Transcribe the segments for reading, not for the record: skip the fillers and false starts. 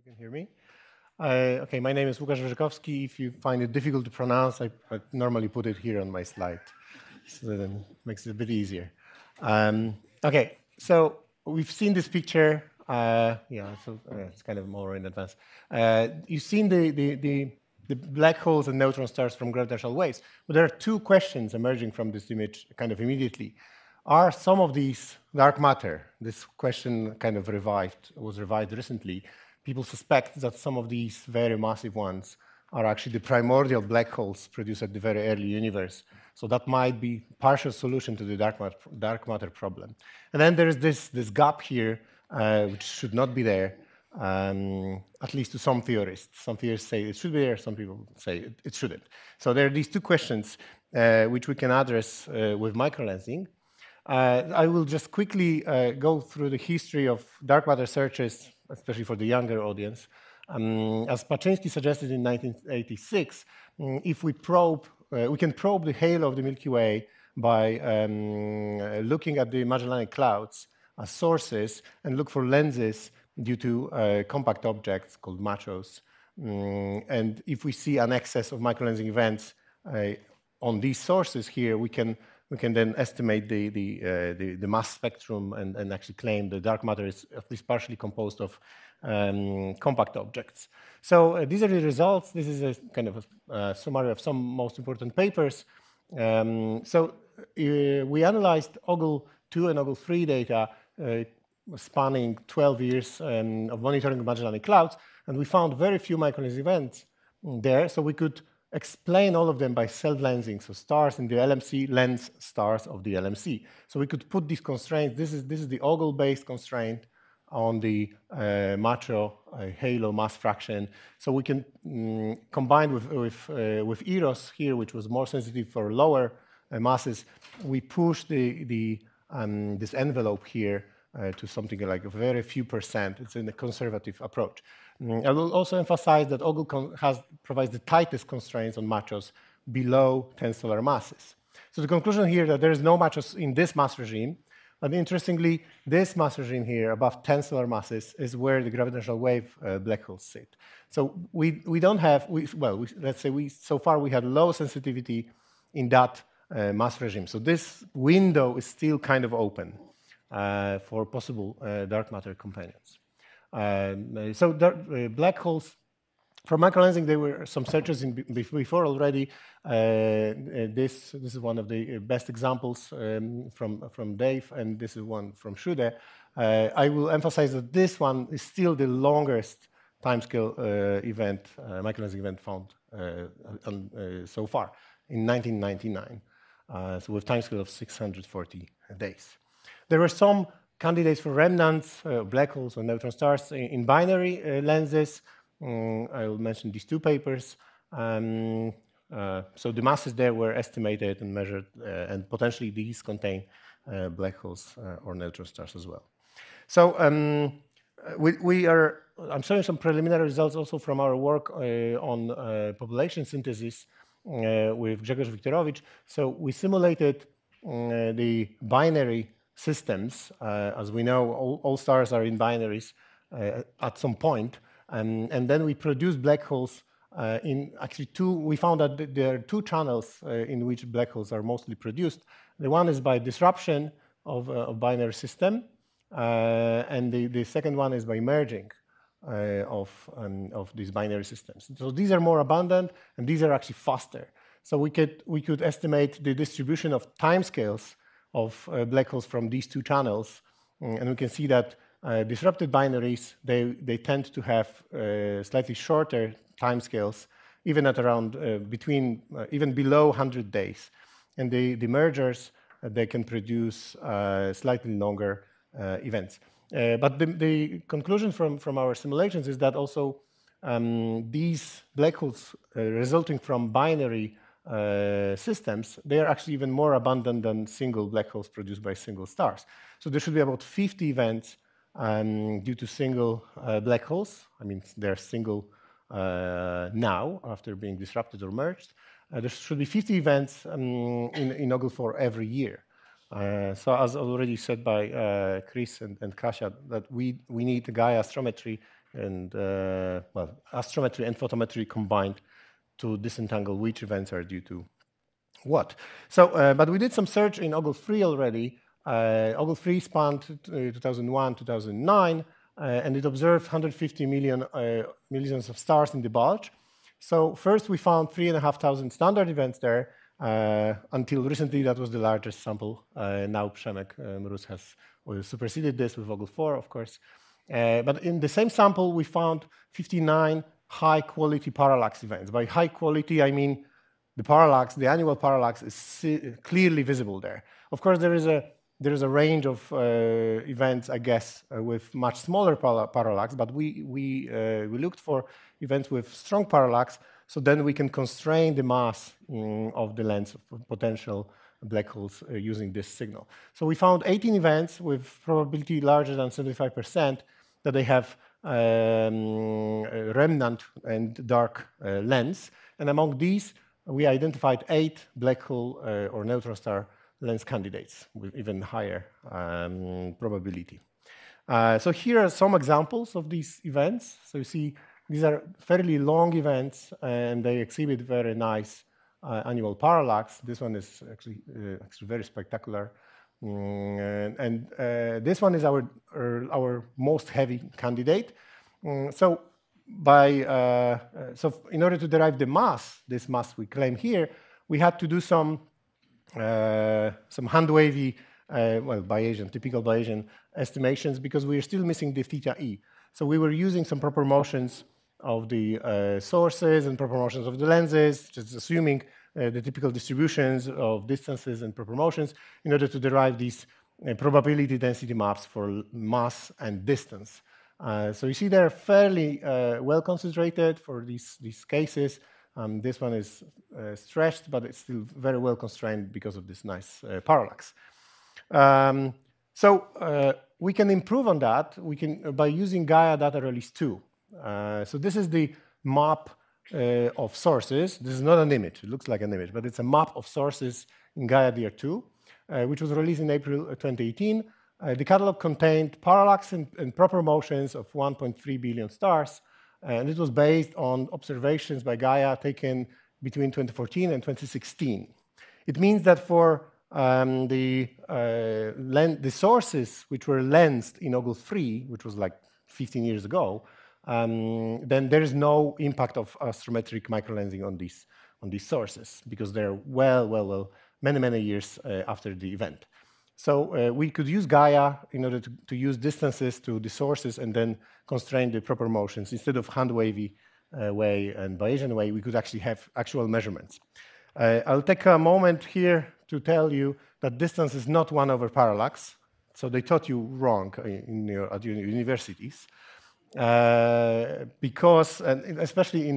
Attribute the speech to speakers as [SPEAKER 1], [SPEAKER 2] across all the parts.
[SPEAKER 1] You can hear me? Okay, my name is Łukasz Wyrzykowski. If you find it difficult to pronounce, I normally put it here on my slide, so then it makes it a bit easier. Okay, so we've seen this picture. It's kind of more in advance. You've seen the black holes and neutron stars from gravitational waves, but there are two questions emerging from this image kind of immediately. Are some of these dark matter? This question kind of was revived recently. People suspect that some of these very massive ones are actually the primordial black holes produced at the very early universe. So that might be a partial solution to the dark matter problem. And then there is this gap here, which should not be there, at least to some theorists. Some theorists say it should be there, some people say it shouldn't. So there are these two questions which we can address with microlensing. I will just quickly go through the history of dark matter searches, especially for the younger audience. As Paczynski suggested in 1986, if we can probe the halo of the Milky Way by looking at the Magellanic Clouds as sources and look for lenses due to compact objects called machos. And if we see an excess of microlensing events on these sources here, we can then estimate the mass spectrum and actually claim the dark matter is at least partially composed of compact objects. So these are the results. This is a kind of a summary of some most important papers. We analyzed OGLE 2 and OGLE 3 data spanning 12 years of monitoring of Magellanic Clouds, and we found very few microlensing events there, so we could explain all of them by self-lensing, so stars in the LMC lens stars of the LMC. So we could put these constraints. This is the OGLE-based constraint on the macho halo mass fraction. So we can combine with EROS here, which was more sensitive for lower masses. We push this envelope here to something like a very few percent. It's in a conservative approach. I will also emphasize that OGLE provides the tightest constraints on machos below 10 stellar masses. So the conclusion here that there is no machos in this mass regime, and interestingly, this mass regime here above 10 stellar masses is where the gravitational wave black holes sit. So we don't have, let's say so far we had low sensitivity in that mass regime. So this window is still kind of open for possible dark matter companions. Black holes, for microlensing, there were some searches before already. This is one of the best examples from Dave, and this is one from Shude. I will emphasize that this one is still the longest timescale microlensing event found so far in 1999, so with timescale of 640 days. There were some candidates for remnants, black holes or neutron stars in binary lenses. I will mention these two papers. So the masses there were estimated and measured, and potentially these contain black holes or neutron stars as well. So I'm showing some preliminary results also from our work on population synthesis with Grzegorz Wiktorowicz. So we simulated the binary systems. As we know, all stars are in binaries at some point. And then we produced black holes in actually we found that there are two channels in which black holes are mostly produced. The one is by disruption of a binary system, and the second one is by merging of these binary systems. So these are more abundant, and these are actually faster. So we could estimate the distribution of timescales of black holes from these two channels, and we can see that disrupted binaries, they tend to have slightly shorter timescales, even at around even below 100 days. And the mergers, they can produce slightly longer events. But the conclusion from our simulations is that also these black holes resulting from binary systems, they are actually even more abundant than single black holes produced by single stars. So there should be about 50 events due to single black holes. I mean, they're single now after being disrupted or merged. There should be 50 events in OGLE for every year. So as already said by Chris and Kasia, that we need Gaia astrometry and well, astrometry and photometry combined to disentangle which events are due to what. So, but we did some search in Ogle 3 already. Ogle 3 spanned 2001, 2009, and it observed 150 millions of stars in the bulge. So first we found 3,500 standard events there. Until recently, that was the largest sample. Now Przemek Mróz has superseded this with Ogle 4, of course. But in the same sample, we found 59 high-quality parallax events. By high quality, I mean the parallax, the annual parallax is clearly visible there. Of course, there is a range of events, I guess, with much smaller parallax, but we looked for events with strong parallax, so then we can constrain the mass of the lens of potential black holes using this signal. So we found 18 events with probability larger than 75% that they have remnant and dark lens, and among these, we identified 8 black hole or neutron star lens candidates with even higher probability. So here are some examples of these events. So you see, these are fairly long events, and they exhibit very nice annual parallax. This one is actually very spectacular. And this one is our most heavy candidate. So in order to derive the mass, this mass we claim here, we had to do some hand-wavy, well, Bayesian, typical Bayesian estimations, because we are still missing the theta e. So we were using some proper motions of the sources and proper motions of the lenses, just assuming the typical distributions of distances and proper motions in order to derive these probability density maps for mass and distance. So you see they're fairly well concentrated for these cases. This one is stretched, but it's still very well constrained because of this nice parallax. We can improve on that. We can by using Gaia data release 2. So this is the map of sources. This is not an image. It looks like an image, but it's a map of sources in Gaia DR2, which was released in April 2018. The catalog contained parallax and proper motions of 1.3 billion stars, and it was based on observations by Gaia taken between 2014 and 2016. It means that for the sources which were lensed in Ogle 3, which was like 15 years ago, then there is no impact of astrometric microlensing on these sources because they're many years after the event. So we could use Gaia in order to use distances to the sources and then constrain the proper motions. Instead of hand-wavy way and Bayesian way, we could actually have actual measurements. I'll take a moment here to tell you that distance is not 1 over parallax. So they taught you wrong at your universities. Because, and especially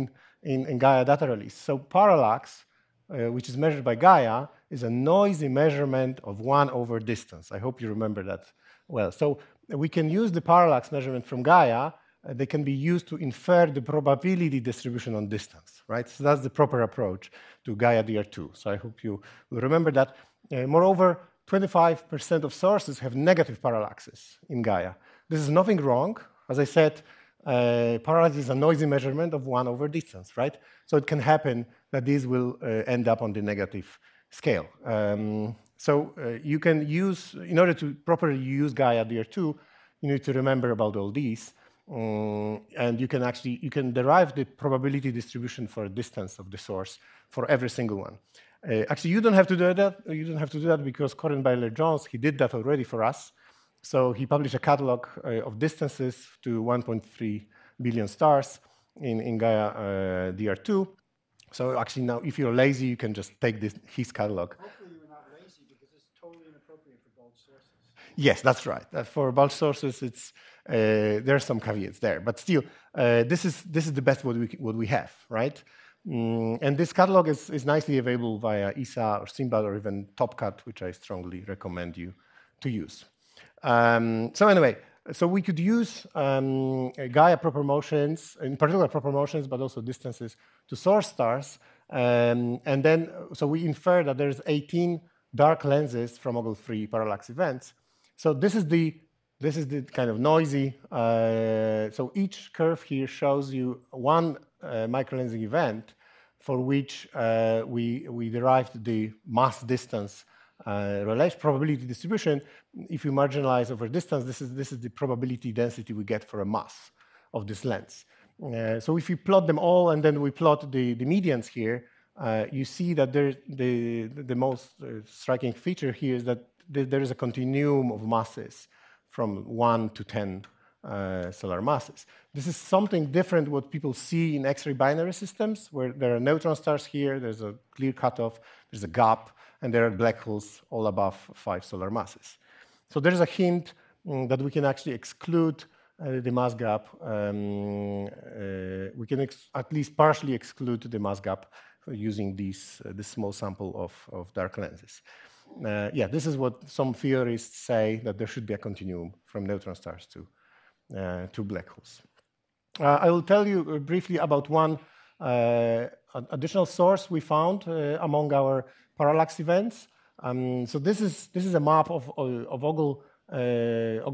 [SPEAKER 1] in Gaia data release. So parallax, which is measured by Gaia, is a noisy measurement of 1 over distance. I hope you remember that well. So we can use the parallax measurement from Gaia. They can be used to infer the probability distribution on distance, right? So that's the proper approach to Gaia DR2. So I hope you will remember that. Moreover, 25% of sources have negative parallaxes in Gaia. This is nothing wrong. As I said, parallax is a noisy measurement of 1 over distance, right? So it can happen that these will end up on the negative scale. You can use, in order to properly use Gaia DR2, you need to remember about all these. And you can derive the probability distribution for distance of the source for every single one. Actually, you don't have to do that. You don't have to do that because Corin Byler-Jones, he did that already for us. So he published a catalog of distances to 1.3 billion stars in Gaia DR2. So actually now, if you're lazy, you can just take his catalog.
[SPEAKER 2] Hopefully you're not lazy because it's totally inappropriate for bulge sources.
[SPEAKER 1] Yes, that's right. For bulge sources, there are some caveats there, but still, this is the best what we have, right? And this catalog is nicely available via ESA or Sinbad or even TopCat, which I strongly recommend you to use. So anyway, so we could use Gaia proper motions, in particular proper motions, but also distances to source stars. And then, so we infer that there's 18 dark lenses from Ogle 3 parallax events. So this is the This is the kind of noisy. So each curve here shows you one microlensing event for which we derived the mass distance relation probability distribution. If you marginalize over distance, this is the probability density we get for a mass of this lens. So if you plot them all and then we plot the medians here, you see that the most striking feature here is that there is a continuum of masses from 1 to 10 solar masses. This is something different what people see in X-ray binary systems, where there are neutron stars here, there's a clear cutoff, there's a gap, and there are black holes all above 5 solar masses. So there's a hint that we can actually exclude the mass gap. We can at least partially exclude the mass gap using this small sample of dark lenses. Yeah, this is what some theorists say, that there should be a continuum from neutron stars to black holes. I will tell you briefly about one additional source we found among our parallax events. So this is a map of Ogle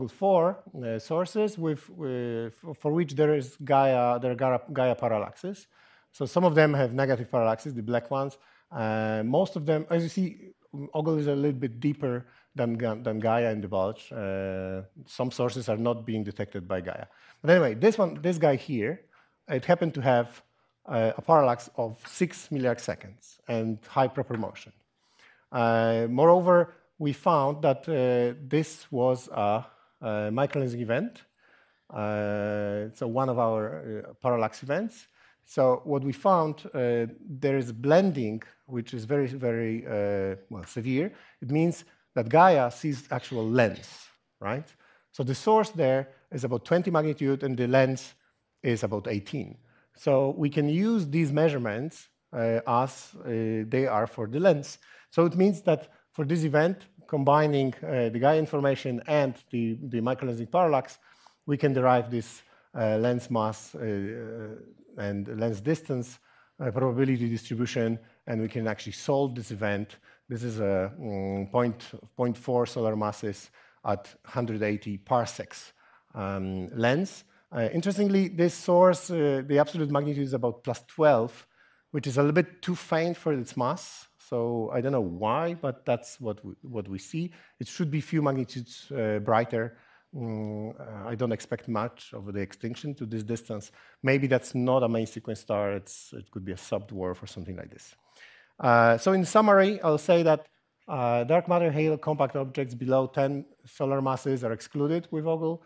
[SPEAKER 1] 4 sources for which there are Gaia parallaxes. So some of them have negative parallaxes, the black ones. Most of them, as you see, Ogle is a little bit deeper than Gaia in the bulge. Some sources are not being detected by Gaia. But anyway, this guy here, it happened to have a parallax of 6 milliarc seconds and high proper motion. Moreover, we found that this was a microlensing event. So one of our parallax events. So what we found, there is blending, which is very, very severe. It means that Gaia sees actual lens, right? So the source there is about 20 magnitude, and the lens is about 18. So we can use these measurements as they are for the lens. So it means that for this event, combining the Gaia information and the microlensing parallax, we can derive this lens mass and lens distance probability distribution, and we can actually solve this event. This is a 0.4 solar masses at 180 parsecs lens. Interestingly, this source, the absolute magnitude is about +12, which is a little bit too faint for its mass. So I don't know why, but that's what we see. It should be few magnitudes brighter. I don't expect much of the extinction to this distance. Maybe that's not a main sequence star. It could be a sub-dwarf or something like this. So in summary, I'll say that dark matter halo compact objects below 10 solar masses are excluded with Ogle.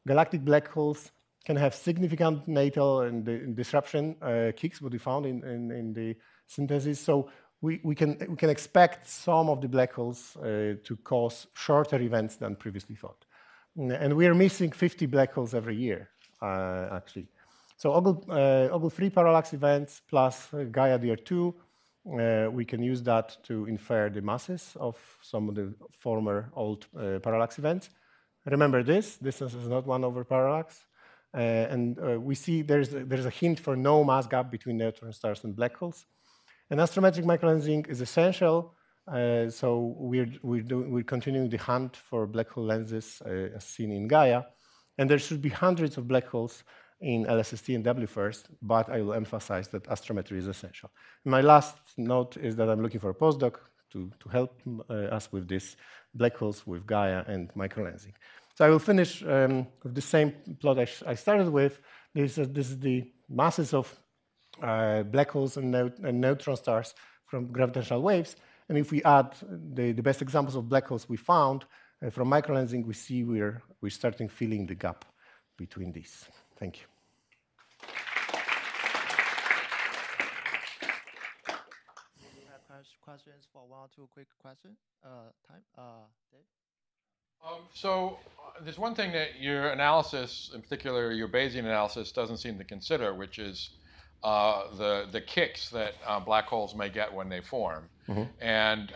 [SPEAKER 1] Galactic black holes can have significant natal and disruption kicks, what we found in the synthesis. So we can expect some of the black holes to cause shorter events than previously thought. And we are missing 50 black holes every year, actually. So Ogle 3 parallax events plus Gaia DR2, we can use that to infer the masses of some of the former old parallax events. Remember this distance is not 1 over parallax. And we see there's a hint for no mass gap between neutron stars and black holes. And astrometric microlensing is essential. So we're continuing the hunt for black hole lenses as seen in Gaia. And there should be hundreds of black holes in LSST and WFIRST, but I will emphasize that astrometry is essential. My last note is that I'm looking for a postdoc to help us with this black holes with Gaia and microlensing. So I will finish with the same plot I started with. This is the masses of black holes and neutron stars from gravitational waves. And if we add the best examples of black holes we found from microlensing, we see we're starting filling the gap between these. Thank you.
[SPEAKER 3] We have questions for 1 or 2 quick questions. Dave?
[SPEAKER 4] So there's one thing that your analysis, in particular your Bayesian analysis, doesn't seem to consider, which is the kicks that black holes may get when they form. Mm-hmm. And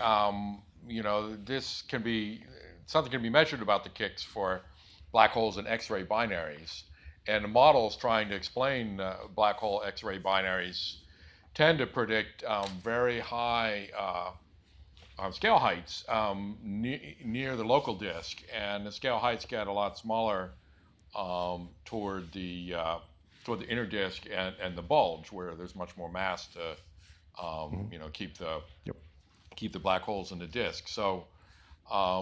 [SPEAKER 4] this can be something can be measured about the kicks for black holes and X-ray binaries. And the models trying to explain black hole X-ray binaries tend to predict very high scale heights near the local disk, and the scale heights get a lot smaller toward the inner disk and the bulge, where there's much more mass to keep the black holes in the disk. So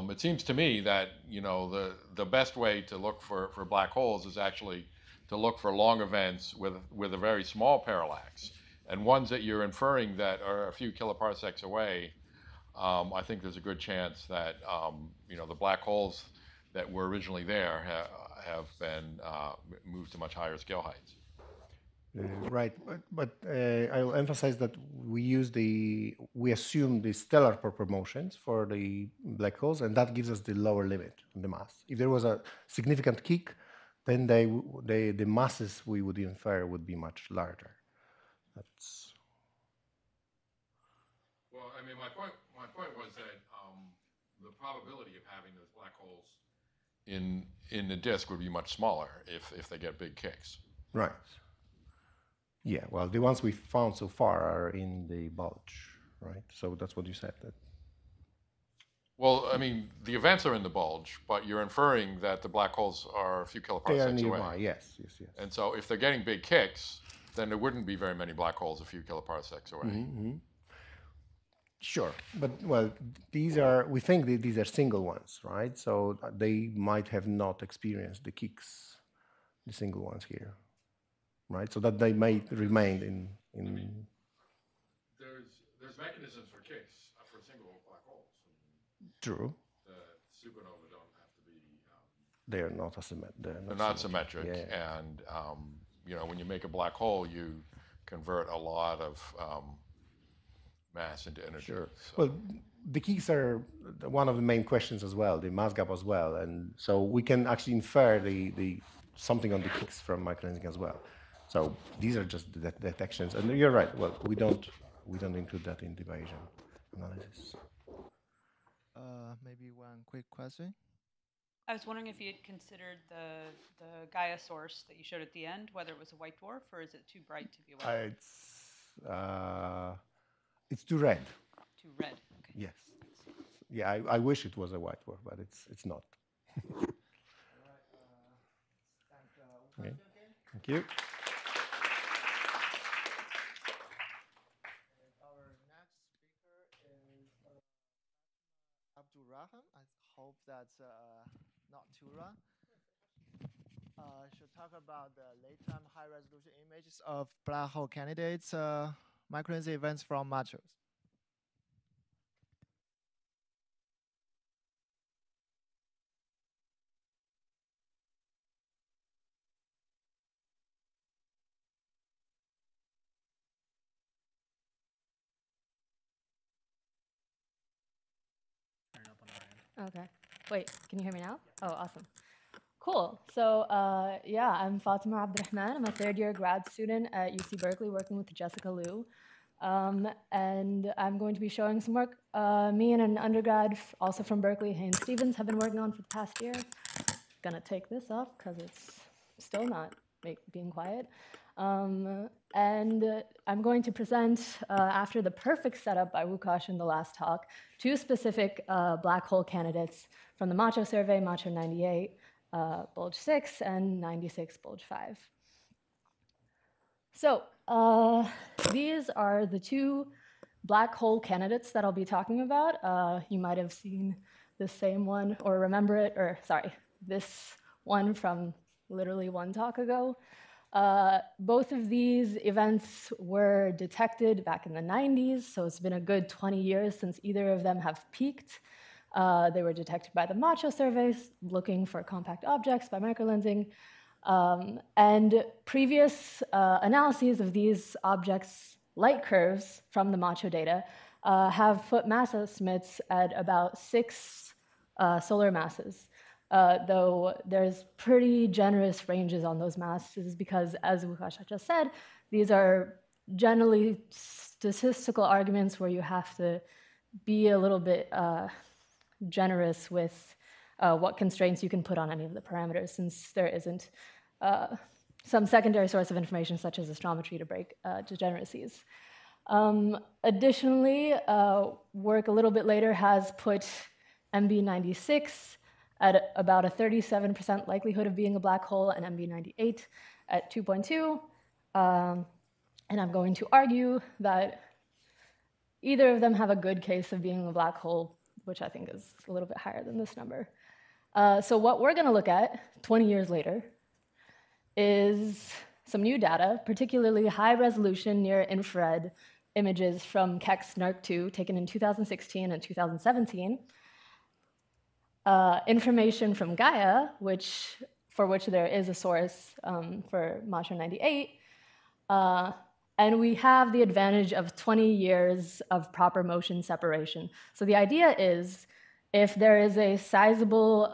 [SPEAKER 4] it seems to me that the best way to look for black holes is actually to look for long events with a very small parallax, and ones that you're inferring that are a few kiloparsecs away. I think there's a good chance that the black holes that were originally there have been moved to much higher scale heights.
[SPEAKER 1] Right, but I'll emphasize that we assume the stellar proportions for the black holes, and that gives us the lower limit on the mass. If there was a significant kick, then the masses we would infer would be much larger. That's.
[SPEAKER 4] Well, I mean, my point was that the probability of having those black holes in the disk would be much smaller if they get big kicks.
[SPEAKER 1] Right. Yeah, well, the ones we found so far are in the bulge, right? So that's what you said.
[SPEAKER 4] Well, I mean, the events are in the bulge, but you're inferring that the black holes are a few kiloparsecs
[SPEAKER 1] they are nearby,
[SPEAKER 4] away.
[SPEAKER 1] yes.
[SPEAKER 4] And so if they're getting big kicks, then there wouldn't be very many black holes a few kiloparsecs away.
[SPEAKER 1] Mm-hmm. Sure, but well, we think that these are single ones, right? So they might have not experienced the kicks, the single ones here, right? So that they may remain in.
[SPEAKER 4] I mean, there's mechanisms for kicks for single black holes.
[SPEAKER 1] True.
[SPEAKER 4] The supernova don't have to be.
[SPEAKER 1] They are not asymmetric.
[SPEAKER 4] They're not symmetric, yeah. And when you make a black hole, you convert a lot of mass into energy.
[SPEAKER 1] Sure.
[SPEAKER 4] So.
[SPEAKER 1] Well, the kicks are one of the main questions as well, the mass gap as well, and so we can actually infer the something on the kicks from microlensing as well. So these are just the detections, and you're right. Well, we don't include that in the Bayesian analysis.
[SPEAKER 3] Maybe one quick question.
[SPEAKER 5] I was wondering if you had considered the Gaia source that you showed at the end, whether it was a white dwarf or is it too bright to be a white dwarf?
[SPEAKER 1] It's too red.
[SPEAKER 5] Too red. Okay.
[SPEAKER 1] Yes. Yeah, I wish it was a white dwarf, but it's not. Okay. Thank you.
[SPEAKER 3] Our next speaker is Abdulrahman. I hope that's not too wrong. She'll talk about the late-time high-resolution images of black hole candidates, microlensing events from machos.
[SPEAKER 6] Okay. Wait, can you hear me now? Oh, awesome. Cool. So yeah, I'm Fatima Abdurrahman. I'm a third-year grad student at UC Berkeley working with Jessica Liu. And I'm going to be showing some work me and an undergrad also from Berkeley, Haynes Stevens, have been working on for the past year. Gonna take this off because it's still not being quiet. And I'm going to present, after the perfect setup by Łukasz in the last talk, two specific black hole candidates from the Macho survey, Macho 98, bulge 6, and 96, bulge 5. So these are the two black hole candidates that I'll be talking about. You might have seen the same one or remember it, or sorry, this one from literally one talk ago. Both of these events were detected back in the 90s, so it's been a good 20 years since either of them have peaked. They were detected by the Macho surveys, looking for compact objects by microlensing. And previous analyses of these objects' light curves from the Macho data have put mass estimates at about 6 solar masses. Though there's pretty generous ranges on those masses because, as Łukasz just said, these are generally statistical arguments where you have to be a little bit generous with what constraints you can put on any of the parameters, since there isn't some secondary source of information such as astrometry to break degeneracies. Additionally, work a little bit later has put MB96 at about a 37% likelihood of being a black hole and MB98 at 2.2. And I'm going to argue that either of them have a good case of being a black hole, which I think is a little bit higher than this number. So what we're going to look at 20 years later is some new data, particularly high-resolution near-infrared images from Keck's NERC-2 taken in 2016 and 2017, information from Gaia, for which there is a source for Macho 98, and we have the advantage of 20 years of proper motion separation. So the idea is, if there is a sizable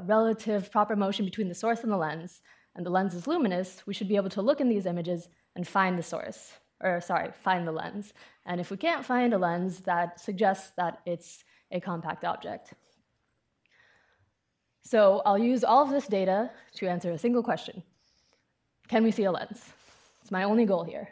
[SPEAKER 6] relative proper motion between the source and the lens is luminous, we should be able to look in these images and find the source, find the lens. And if we can't find a lens, that suggests that it's a compact object. So I'll use all of this data to answer a single question. Can we see a lens? It's my only goal here.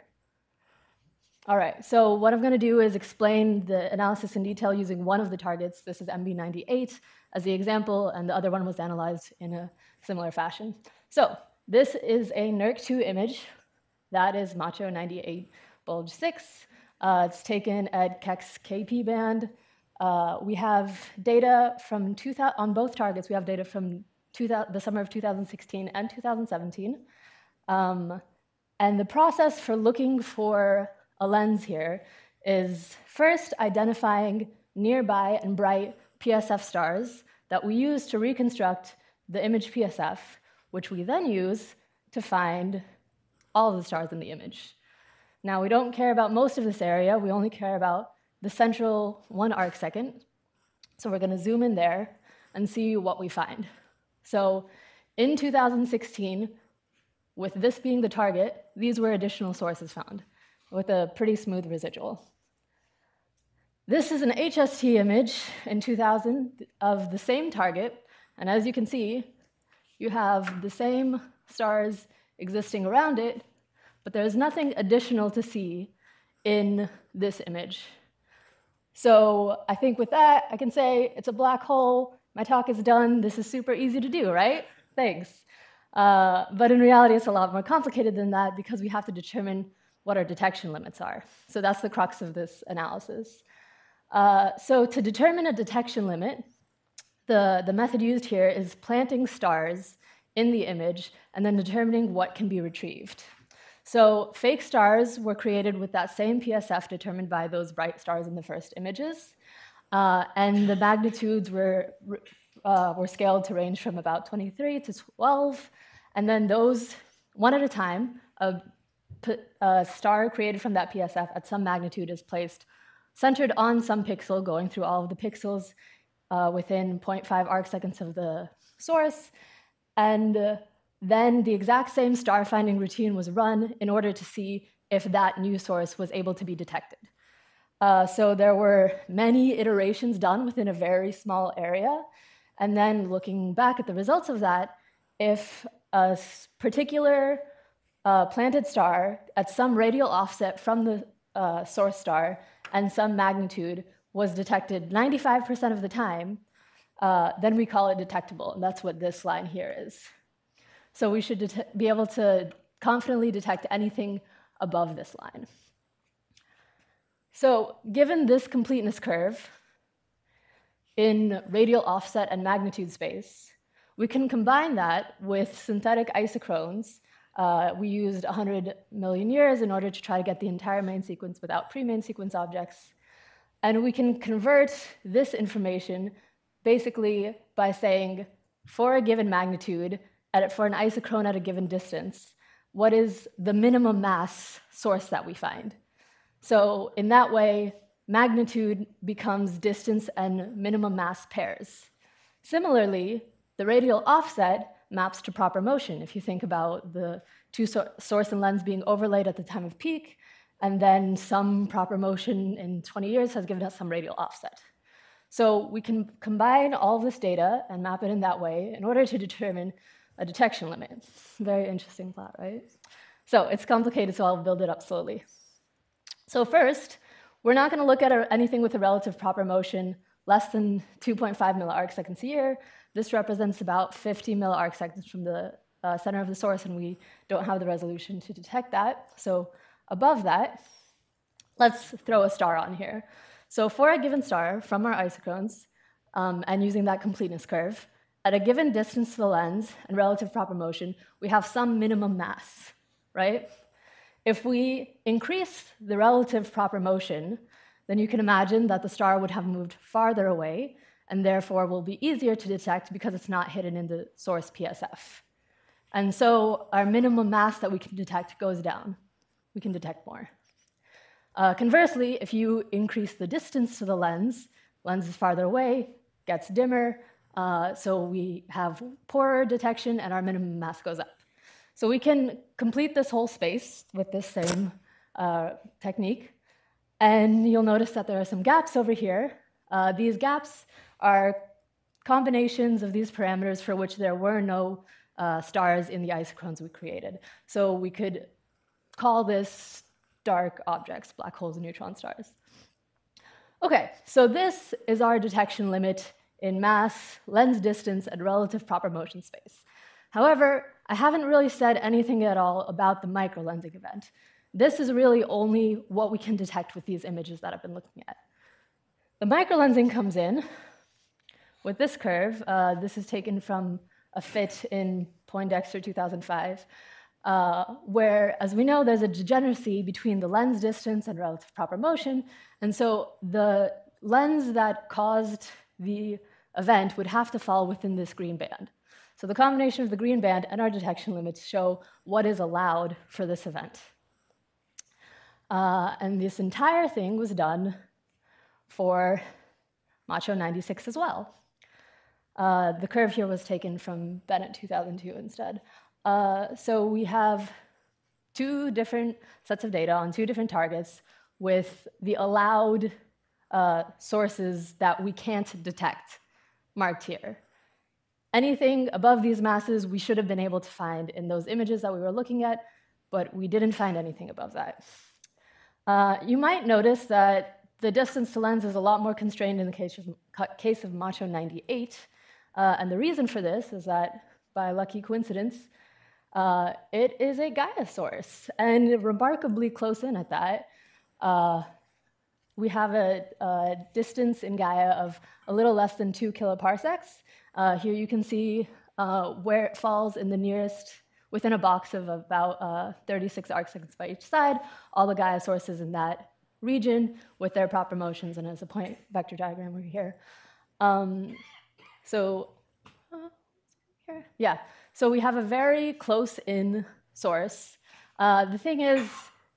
[SPEAKER 6] All right, so what I'm going to do is explain the analysis in detail using one of the targets. This is MB98 as the example, and the other one was analyzed in a similar fashion. So this is a NERC-2 image. That is Macho 98 bulge 6. It's taken at Keck's KP band. We have data from on both targets. We have data from the summer of 2016 and 2017. And the process for looking for a lens here is first identifying nearby and bright PSF stars that we use to reconstruct the image PSF, which we then use to find all of the stars in the image. Now, we don't care about most of this area. We only care about the central 1 arcsecond. So we're going to zoom in there and see what we find. So in 2016, with this being the target, these were additional sources found with a pretty smooth residual. This is an HST image in 2000 of the same target, and as you can see, you have the same stars existing around it, but there's nothing additional to see in this image. So I think with that, I can say it's a black hole. My talk is done. This is super easy to do, right? Thanks. But in reality, it's a lot more complicated than that because we have to determine what our detection limits are. So that's the crux of this analysis. So to determine a detection limit, the method used here is planting stars in the image and then determining what can be retrieved. So fake stars were created with that same PSF determined by those bright stars in the first images, and the magnitudes were scaled to range from about 23 to 12, and then those, one at a time, a star created from that PSF at some magnitude is placed centered on some pixel, going through all of the pixels within 0.5 arcseconds of the source, and then the exact same star finding routine was run in order to see if that new source was able to be detected. So there were many iterations done within a very small area, and then looking back at the results of that, if a particular planted star at some radial offset from the source star and some magnitude was detected 95% of the time, then we call it detectable, and that's what this line here is. So we should be able to confidently detect anything above this line. So given this completeness curve in radial offset and magnitude space, we can combine that with synthetic isochrones. We used 100 million years in order to try to get the entire main sequence without pre-main sequence objects. And we can convert this information basically by saying, for a given magnitude, for an isochrone at a given distance, what is the minimum mass source that we find? So in that way, magnitude becomes distance and minimum mass pairs. Similarly, the radial offset maps to proper motion. If you think about the two source and lens being overlaid at the time of peak, and then some proper motion in 20 years has given us some radial offset. So we can combine all this data and map it in that way in order to determine a detection limit. Very interesting plot, right? So it's complicated, so I'll build it up slowly. So first, we're not going to look at anything with a relative proper motion less than 2.5 milliarcseconds a year. This represents about 50 milliarcseconds from the center of the source, and we don't have the resolution to detect that. So above that, let's throw a star on here. So for a given star from our isochrones, and using that completeness curve, at a given distance to the lens and relative proper motion, we have some minimum mass, right? If we increase the relative proper motion, then you can imagine that the star would have moved farther away and therefore will be easier to detect because it's not hidden in the source PSF. And so our minimum mass that we can detect goes down. We can detect more. Conversely, if you increase the distance to the lens is farther away, gets dimmer, so we have poorer detection and our minimum mass goes up. So we can complete this whole space with this same technique. And you'll notice that there are some gaps over here. These gaps are combinations of these parameters for which there were no stars in the isochrones we created. So we could call this dark objects, black holes and neutron stars. Okay, so this is our detection limit in mass, lens distance, and relative proper motion space. However, I haven't really said anything at all about the microlensing event. This is really only what we can detect with these images that I've been looking at. The microlensing comes in with this curve. This is taken from a fit in Poindexter 2005, where, as we know, there's a degeneracy between the lens distance and relative proper motion. And so the lens that caused the event would have to fall within this green band. So the combination of the green band and our detection limits show what is allowed for this event. And this entire thing was done for Macho 96 as well. The curve here was taken from Bennett 2002 instead. So we have two different sets of data on two different targets with the allowed sources that we can't detect marked here. Anything above these masses we should have been able to find in those images that we were looking at, but we didn't find anything above that. You might notice that the distance to lens is a lot more constrained in the case of Macho 98. And the reason for this is that, by lucky coincidence, it is a Gaia source, and remarkably close in at that. We have a distance in Gaia of a little less than 2 kiloparsecs. Here you can see where it falls in the nearest, within a box of about 36 arcseconds by each side, all the Gaia sources in that region with their proper motions, and as a point vector diagram over here. So we have a very close-in source. The thing is,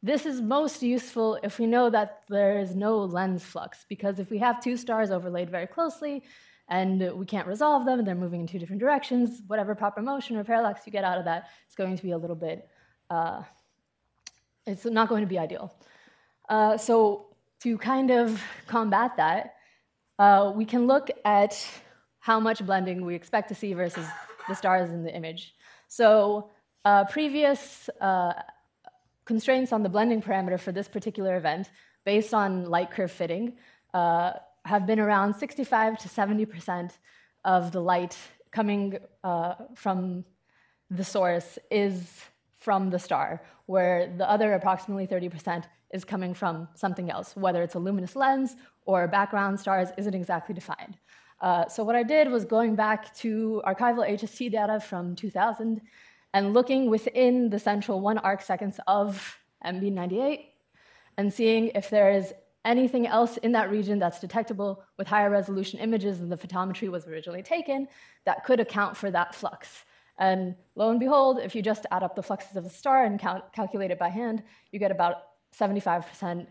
[SPEAKER 6] this is most useful if we know that there is no lens flux, because if we have two stars overlaid very closely and we can't resolve them and they're moving in two different directions, whatever proper motion or parallax you get out of that is going to be a little bit, it's not going to be ideal. So to kind of combat that, we can look at how much blending we expect to see versus the stars in the image. So previous constraints on the blending parameter for this particular event, based on light curve fitting, have been around 65 to 70% of the light coming from the source is from the star, where the other approximately 30% is coming from something else, whether it's a luminous lens or background stars isn't exactly defined. So what I did was going back to archival HST data from 2000 and looking within the central 1 arcseconds of MB98 and seeing if there is anything else in that region that's detectable with higher resolution images than the photometry was originally taken that could account for that flux. And lo and behold, if you just add up the fluxes of the star and calculate it by hand, you get about 75%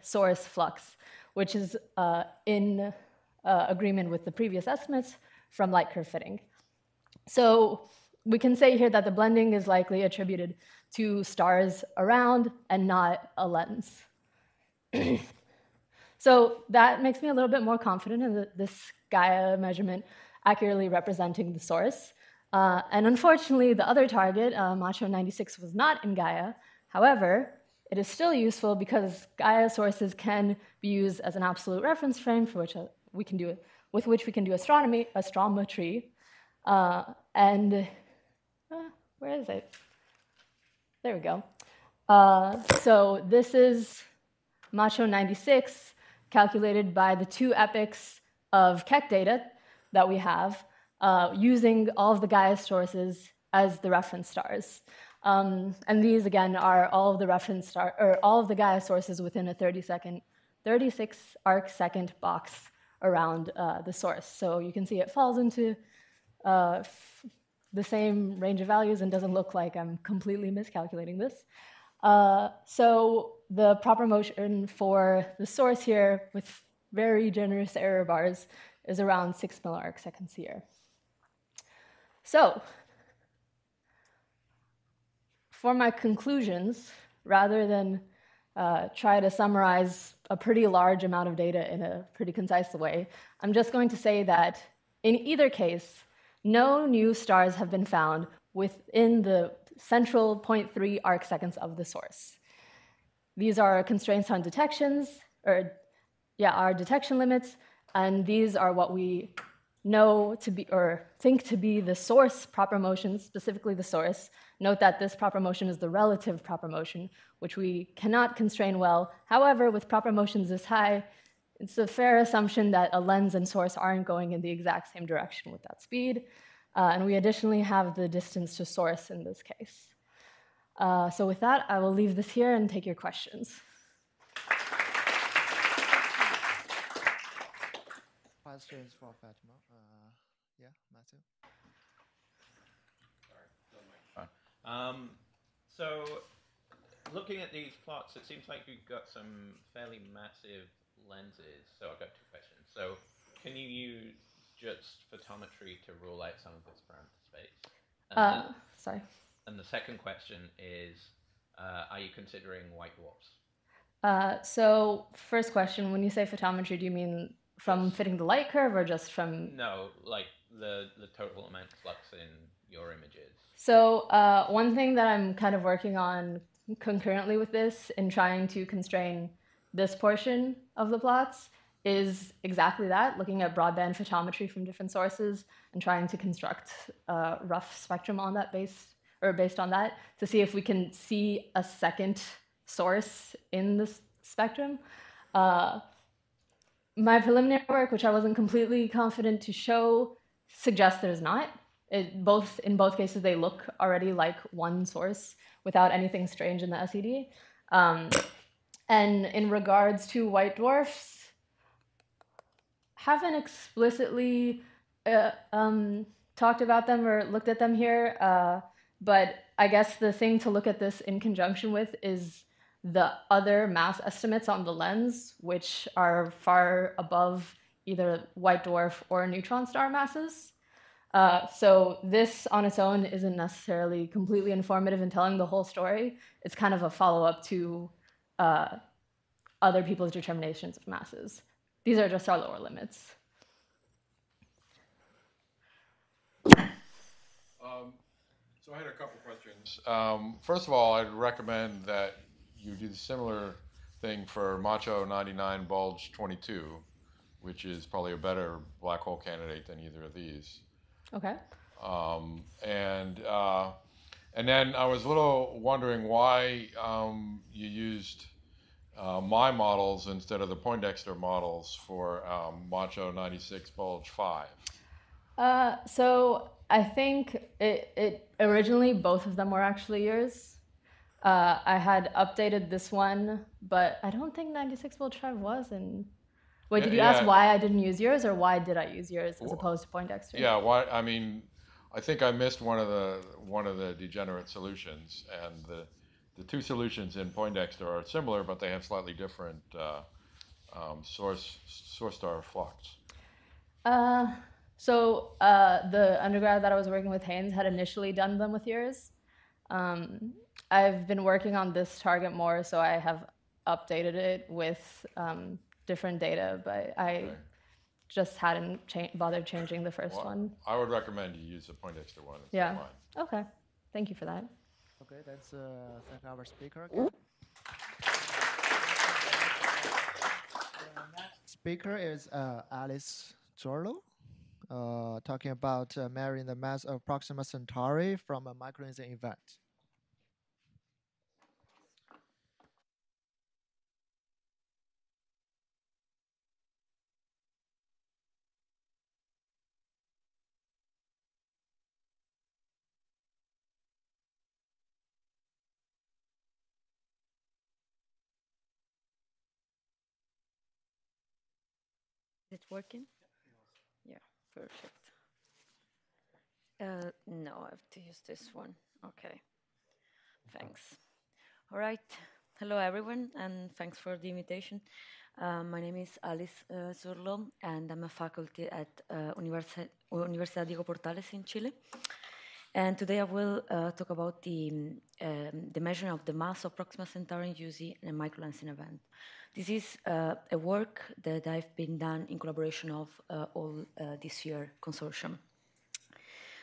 [SPEAKER 6] source flux, which is in agreement with the previous estimates from light curve fitting. So we can say here that the blending is likely attributed to stars around and not a lens. So that makes me a little bit more confident in this Gaia measurement accurately representing the source. And unfortunately, the other target, Macho 96, was not in Gaia. However, it is still useful because Gaia sources can be used as an absolute reference frame for which we can do with which we can do astrometry. And where is it? There we go. So this is Macho 96 calculated by the 2 epochs of Keck data that we have using all of the Gaia sources as the reference stars. And these again are all of the reference star or all of the Gaia sources within a 36 arc second box around the source. So you can see it falls into the same range of values and doesn't look like I'm completely miscalculating this. So the proper motion for the source here with very generous error bars is around 6 milliarcseconds here. So for my conclusions, rather than try to summarize a pretty large amount of data in a pretty concise way, I'm just going to say that in either case, no new stars have been found within the central 0.3 arc seconds of the source. These are constraints on detections, or our detection limits, and these are what we know to be, or think to be the source proper motion, specifically the source. Note that this proper motion is the relative proper motion, which we cannot constrain well. However, with proper motions this high, it's a fair assumption that a lens and source aren't going in the exact same direction with that speed. And we additionally have the distance to source in this case. So with that, I will leave this here and take your questions.
[SPEAKER 3] Questions for Fatima? Yeah, Matthew?
[SPEAKER 7] So looking at these plots, it seems like you've got some fairly massive lenses. So I've got 2 questions. So can you use just photometry to rule out some of this parameter space?
[SPEAKER 6] Sorry.
[SPEAKER 7] And the second question is, are you considering white dwarfs?
[SPEAKER 6] So first question, when you say photometry, do you mean from fitting the light curve or just from?
[SPEAKER 7] No, like the total amount of flux in your images.
[SPEAKER 6] So one thing that I'm kind of working on concurrently with this in trying to constrain this portion of the plots is exactly that, looking at broadband photometry from different sources and trying to construct a rough spectrum on that based on that to see if we can see a second source in this spectrum. My preliminary work, which I wasn't completely confident to show, suggests there's not. In both cases, they look already like one source without anything strange in the SED. And in regards to white dwarfs, haven't explicitly talked about them or looked at them here, but I guess the thing to look at this in conjunction with is the other mass estimates on the lens, which are far above either white dwarf or neutron star masses. So this on its own isn't necessarily completely informative in telling the whole story. It's kind of a follow-up to other people's determinations of masses. These are just our lower limits.
[SPEAKER 4] So I had a couple questions. First of all, I'd recommend that you do the similar thing for Macho 99 Bulge 22, which is probably a better black hole candidate than either of these.
[SPEAKER 6] Okay.
[SPEAKER 4] And then I was a little wondering why you used my models instead of the Poindexter models for Macho 96 Bulge 5.
[SPEAKER 6] So I think it originally both of them were actually yours. I had updated this one, but I don't think 96 Bulge 5 was. And wait, did you ask why I didn't use yours, or why did I use yours as opposed to Poindexter?
[SPEAKER 4] Yeah, why? I mean, I think I missed one of the degenerate solutions, and the 2 solutions in Poindexter are similar, but they have slightly different source star flux.
[SPEAKER 6] So the undergrad that I was working with, Haynes, had initially done them with yours. I've been working on this target more, so I have updated it with different data, but I just hadn't bothered changing the first one.
[SPEAKER 4] I would recommend you use the Poindexter one instead of mine.
[SPEAKER 6] Okay. Thank you for that.
[SPEAKER 3] Okay, let's thank our speaker again. speaker is Alice Zorlo, talking about measuring the mass of Proxima Centauri from a microlensing event.
[SPEAKER 8] Is it working? Yeah, perfect. No, I have to use this one. Okay, thanks. All right, hello everyone, and thanks for the invitation. My name is Alice Zurlo, and I'm a faculty at Universidad Diego Portales in Chile. And today I will talk about the measurement of the mass of Proxima Centauri using a microlensing event. This is a work that I've been done in collaboration of all this year consortium.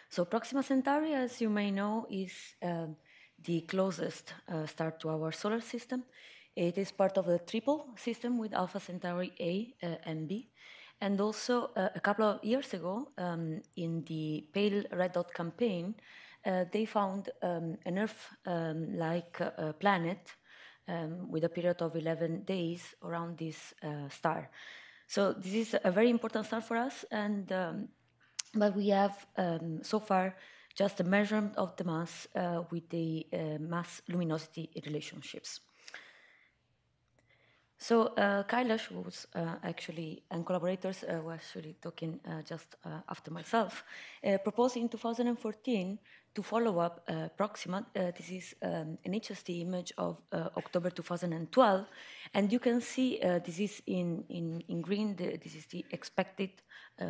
[SPEAKER 8] So Proxima Centauri, as you may know, is the closest star to our solar system. It is part of the triple system with Alpha Centauri A and B. And also, a couple of years ago, in the Pale Red Dot campaign, they found an Earth-like planet with a period of 11 days around this star. So this is a very important star for us, and but we have so far just a measurement of the mass with the mass luminosity relationships. So Kailash was actually, and collaborators were actually talking just after myself, proposed in 2014 to follow up Proxima. This is an HST image of October 2012. And you can see this is in green, this is the expected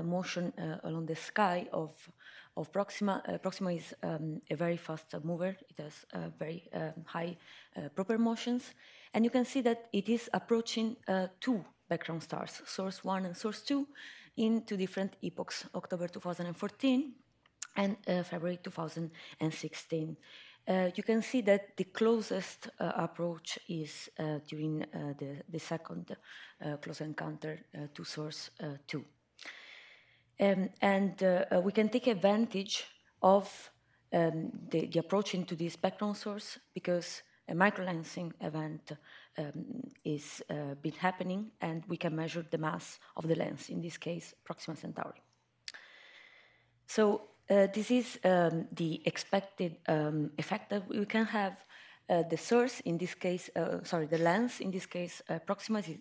[SPEAKER 8] motion along the sky of Proxima. Proxima is a very fast mover. It has very high proper motions. And you can see that it is approaching two background stars, source 1 and source 2, in two different epochs, October 2014 and February 2016. You can see that the closest approach is during the second close encounter to source 2. And we can take advantage of the approach into this background source because a microlensing event is been happening, and we can measure the mass of the lens, in this case, Proxima Centauri. So this is the expected effect that we can have. The source, in this case, the lens, in this case, Proxima is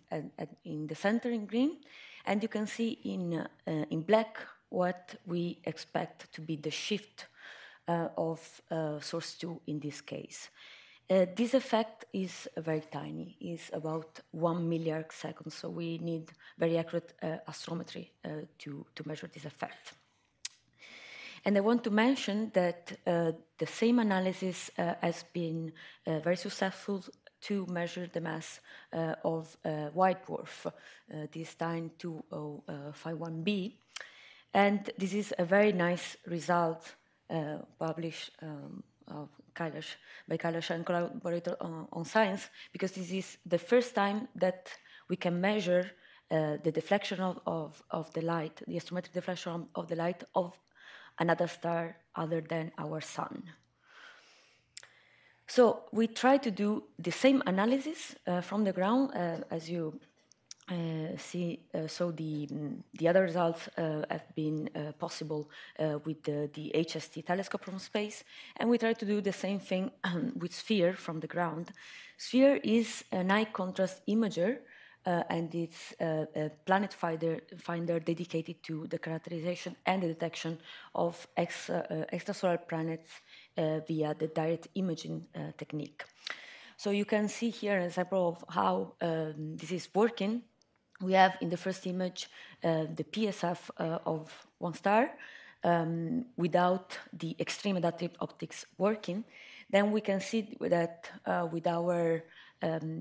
[SPEAKER 8] in the center in green, and you can see in black what we expect to be the shift of source 2 in this case. This effect is very tiny, is about 1 milliarc seconds, so we need very accurate astrometry to measure this effect. And I want to mention that the same analysis has been very successful to measure the mass of white dwarf, this time 2051b. And this is a very nice result published by Kailash and collaborator on Science, because this is the first time that we can measure the deflection of the light, the astrometric deflection of the light of another star other than our sun. So we try to do the same analysis from the ground, as you see. So the other results have been possible with the HST telescope from space, and we try to do the same thing with SPHERE from the ground. SPHERE is an high contrast imager, and it's a planet finder dedicated to the characterization and the detection of extrasolar planets via the direct imaging technique. So you can see here an example of how this is working. We have in the first image the PSF of one star without the extreme adaptive optics working. Then we can see that with our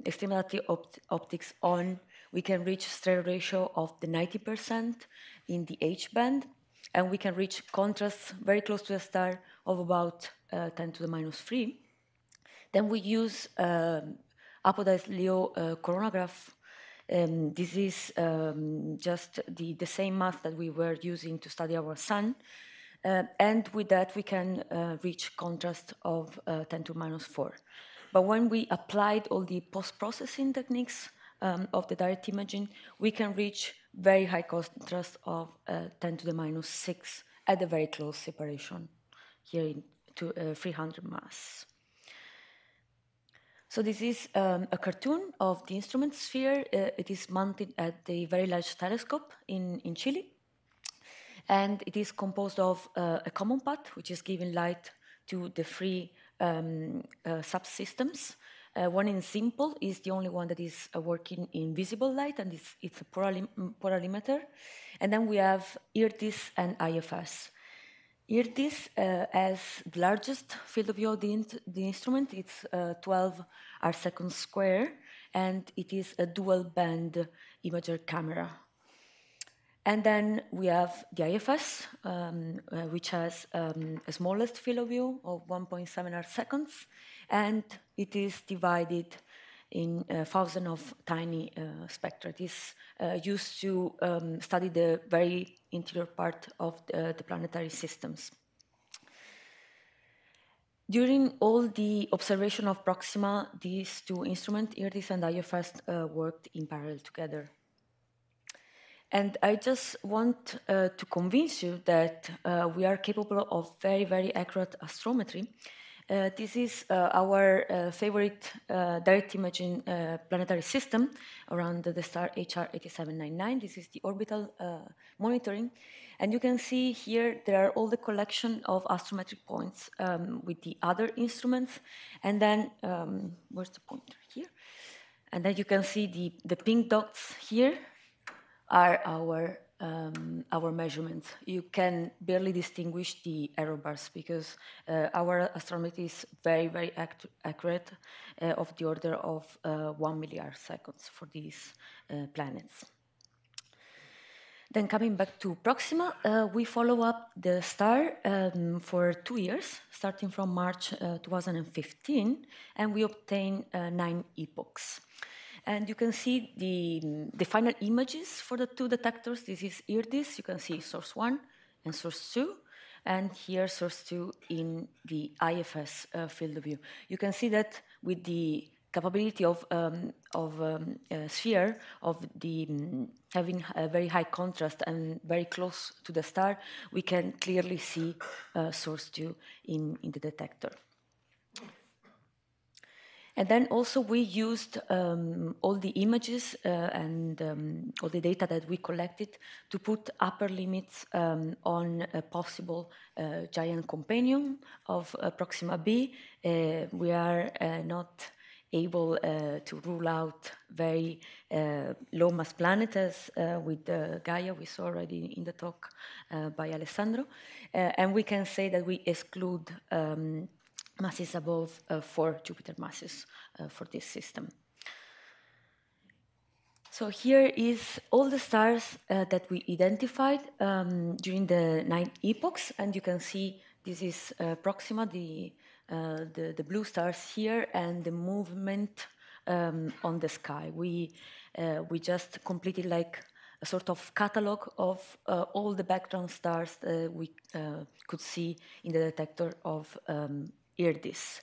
[SPEAKER 8] extreme adaptive optics on, we can reach stereo ratio of the 90% in the H band, and we can reach contrast very close to the star of about 10 to the minus 3. Then we use apodized Leo coronagraph This is just the same math that we were using to study our sun. And with that, we can reach contrast of 10 to minus 4. But when we applied all the post-processing techniques of the direct imaging, we can reach very high contrast of 10 to the minus 6 at a very close separation, here to 300 mass. So this is a cartoon of the instrument sphere. It is mounted at the Very Large Telescope in Chile. And it is composed of a common path, which is giving light to the three subsystems. One in simple is the only one that is working in visible light, and it's a polarimeter. And then we have IRTIS and IFS. IRTIS has the largest field of view of the instrument. It's 12 arcseconds square, and it is a dual band imager camera. And then we have the IFS, which has a smallest field of view of 1.7 arcseconds, and it is divided in thousands of tiny spectra. It is used to study the very interior part of the planetary systems. During all the observation of Proxima, these two instruments, IRTIS and IFS, worked in parallel together. And I just want to convince you that we are capable of very, very accurate astrometry. This is our favorite direct imaging planetary system around the star HR 8799. This is the orbital monitoring. And you can see here there are all the collection of astrometric points with the other instruments. And then, where's the pointer here? And then you can see the pink dots here are our measurements. You can barely distinguish the error bars because our astrometry is very, very accurate, of the order of 1 milliarcseconds for these planets. Then coming back to Proxima, we follow up the star for 2 years, starting from March 2015, and we obtain 9 epochs. And you can see the final images for the two detectors. This is IRTIS. You can see source 1 and source 2. And here source 2 in the IFS field of view. You can see that with the capability of sphere, of the having a very high contrast and very close to the star, we can clearly see source 2 in the detector. And then also we used all the images and all the data that we collected to put upper limits on a possible giant companion of Proxima b. We are not able to rule out very low mass planets as with Gaia, we saw already in the talk by Alessandro. And we can say that we exclude masses above 4 Jupiter masses for this system. So here is all the stars that we identified during the 9 epochs, and you can see this is Proxima, the blue stars here, and the movement on the sky. We just completed like a sort of catalog of all the background stars that we could see in the detector of IRTIS.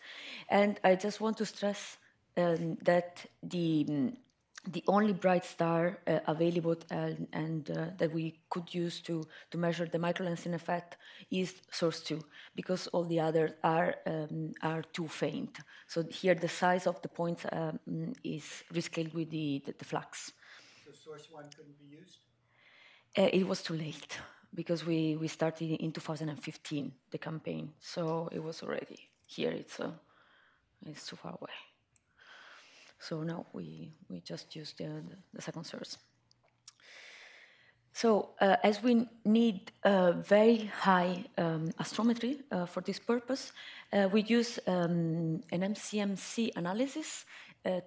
[SPEAKER 8] And I just want to stress that the only bright star available and that we could use to measure the microlensing effect is source 2, because all the others are too faint. So here the size of the points is rescaled with the flux.
[SPEAKER 2] So source 1 couldn't be used?
[SPEAKER 8] It was too late because we started in 2015 the campaign, so it was already here. It's too far away. So now we just use the second source. So as we need very high astrometry for this purpose, we use an MCMC analysis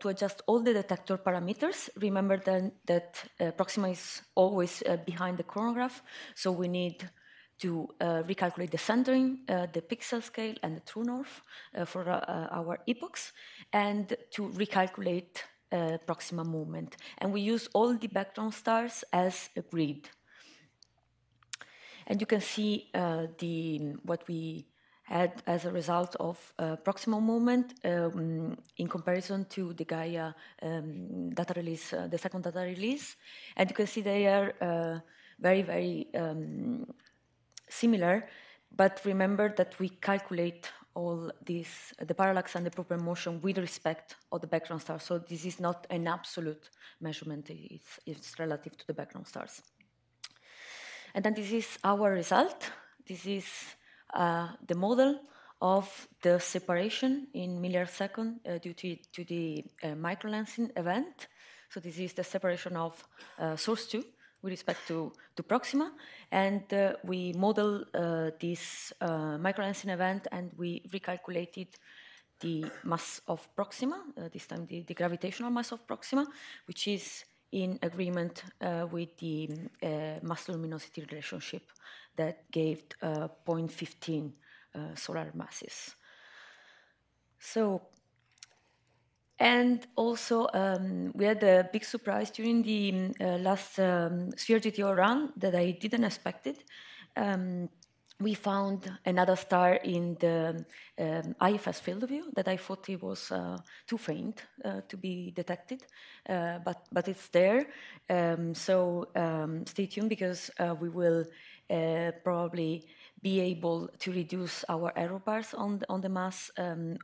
[SPEAKER 8] to adjust all the detector parameters. Remember then that Proxima is always behind the chronograph, so we need to recalculate the centering, the pixel scale, and the true north for our epochs, and to recalculate Proxima movement. And we use all the background stars as a grid. And you can see what we had as a result of Proxima movement in comparison to the Gaia data release, the second data release. And you can see they are very, very similar, but remember that we calculate all these, the parallax and the proper motion with respect of the background stars. So this is not an absolute measurement, it's relative to the background stars. And then this is our result. This is the model of the separation in millisecond due to the microlensing event. So this is the separation of source 2 with respect to Proxima. And we model this microlensing event, and we recalculated the mass of Proxima, this time the gravitational mass of Proxima, which is in agreement with the mass luminosity relationship that gave 0.15 solar masses. So, and also we had a big surprise during the last Sphere GTO run that I didn't expect it. We found another star in the IFS field of view that I thought it was too faint to be detected, but it's there. So stay tuned, because we will probably be able to reduce our error bars on the mass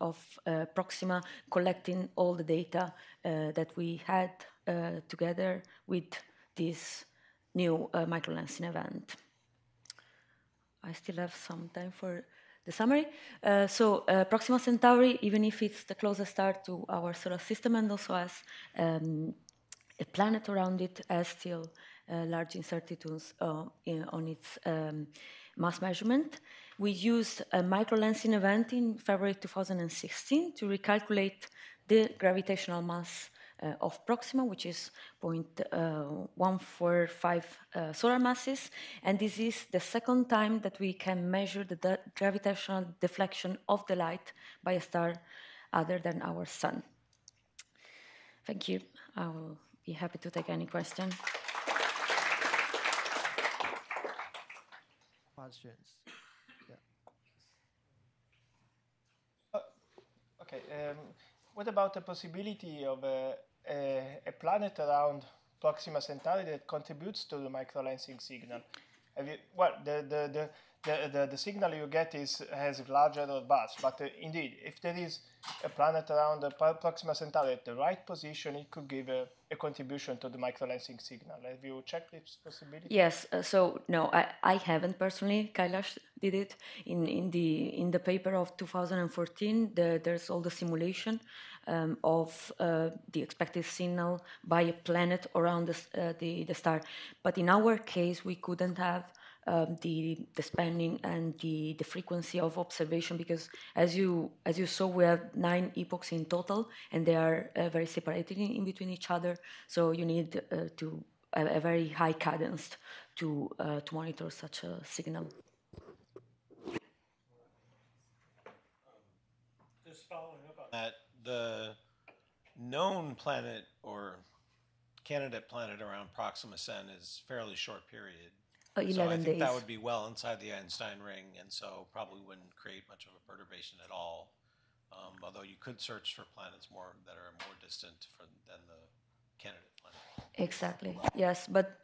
[SPEAKER 8] of Proxima, collecting all the data that we had together with this new microlensing event. I still have some time for the summary. Proxima Centauri, even if it's the closest star to our solar system and also has a planet around it, has still large incertitudes on its mass measurement. We used a microlensing event in February 2016 to recalculate the gravitational mass of Proxima, which is 0.145 solar masses. And this is the second time that we can measure the gravitational deflection of the light by a star other than our sun. Thank you. I will be happy to take any question.
[SPEAKER 3] Questions?
[SPEAKER 2] Okay. What about the possibility of a planet around Proxima Centauri that contributes to the microlensing signal? Well, the signal you get has large error bars, but indeed, if there is a planet around the Proxima Centauri at the right position, it could give a contribution to the microlensing signal. Have you checked this possibility?
[SPEAKER 8] Yes. So no, I haven't personally. Kailash did it in the paper of 2014. There's all the simulation of the expected signal by a planet around the star. But in our case, we couldn't have the spanning and the frequency of observation, because as you saw, we have 9 epochs in total, and they are very separated in between each other. So you need to a very high cadence to monitor such a signal.
[SPEAKER 9] Just following up on that, the known planet or candidate planet around Proxima Cent is fairly short period.
[SPEAKER 8] 11
[SPEAKER 9] so I think
[SPEAKER 8] days.
[SPEAKER 9] that would be well inside the Einstein ring, and so probably wouldn't create much of a perturbation at all. Although you could search for planets that are more distant than the candidate planet.
[SPEAKER 8] Exactly. Yes, but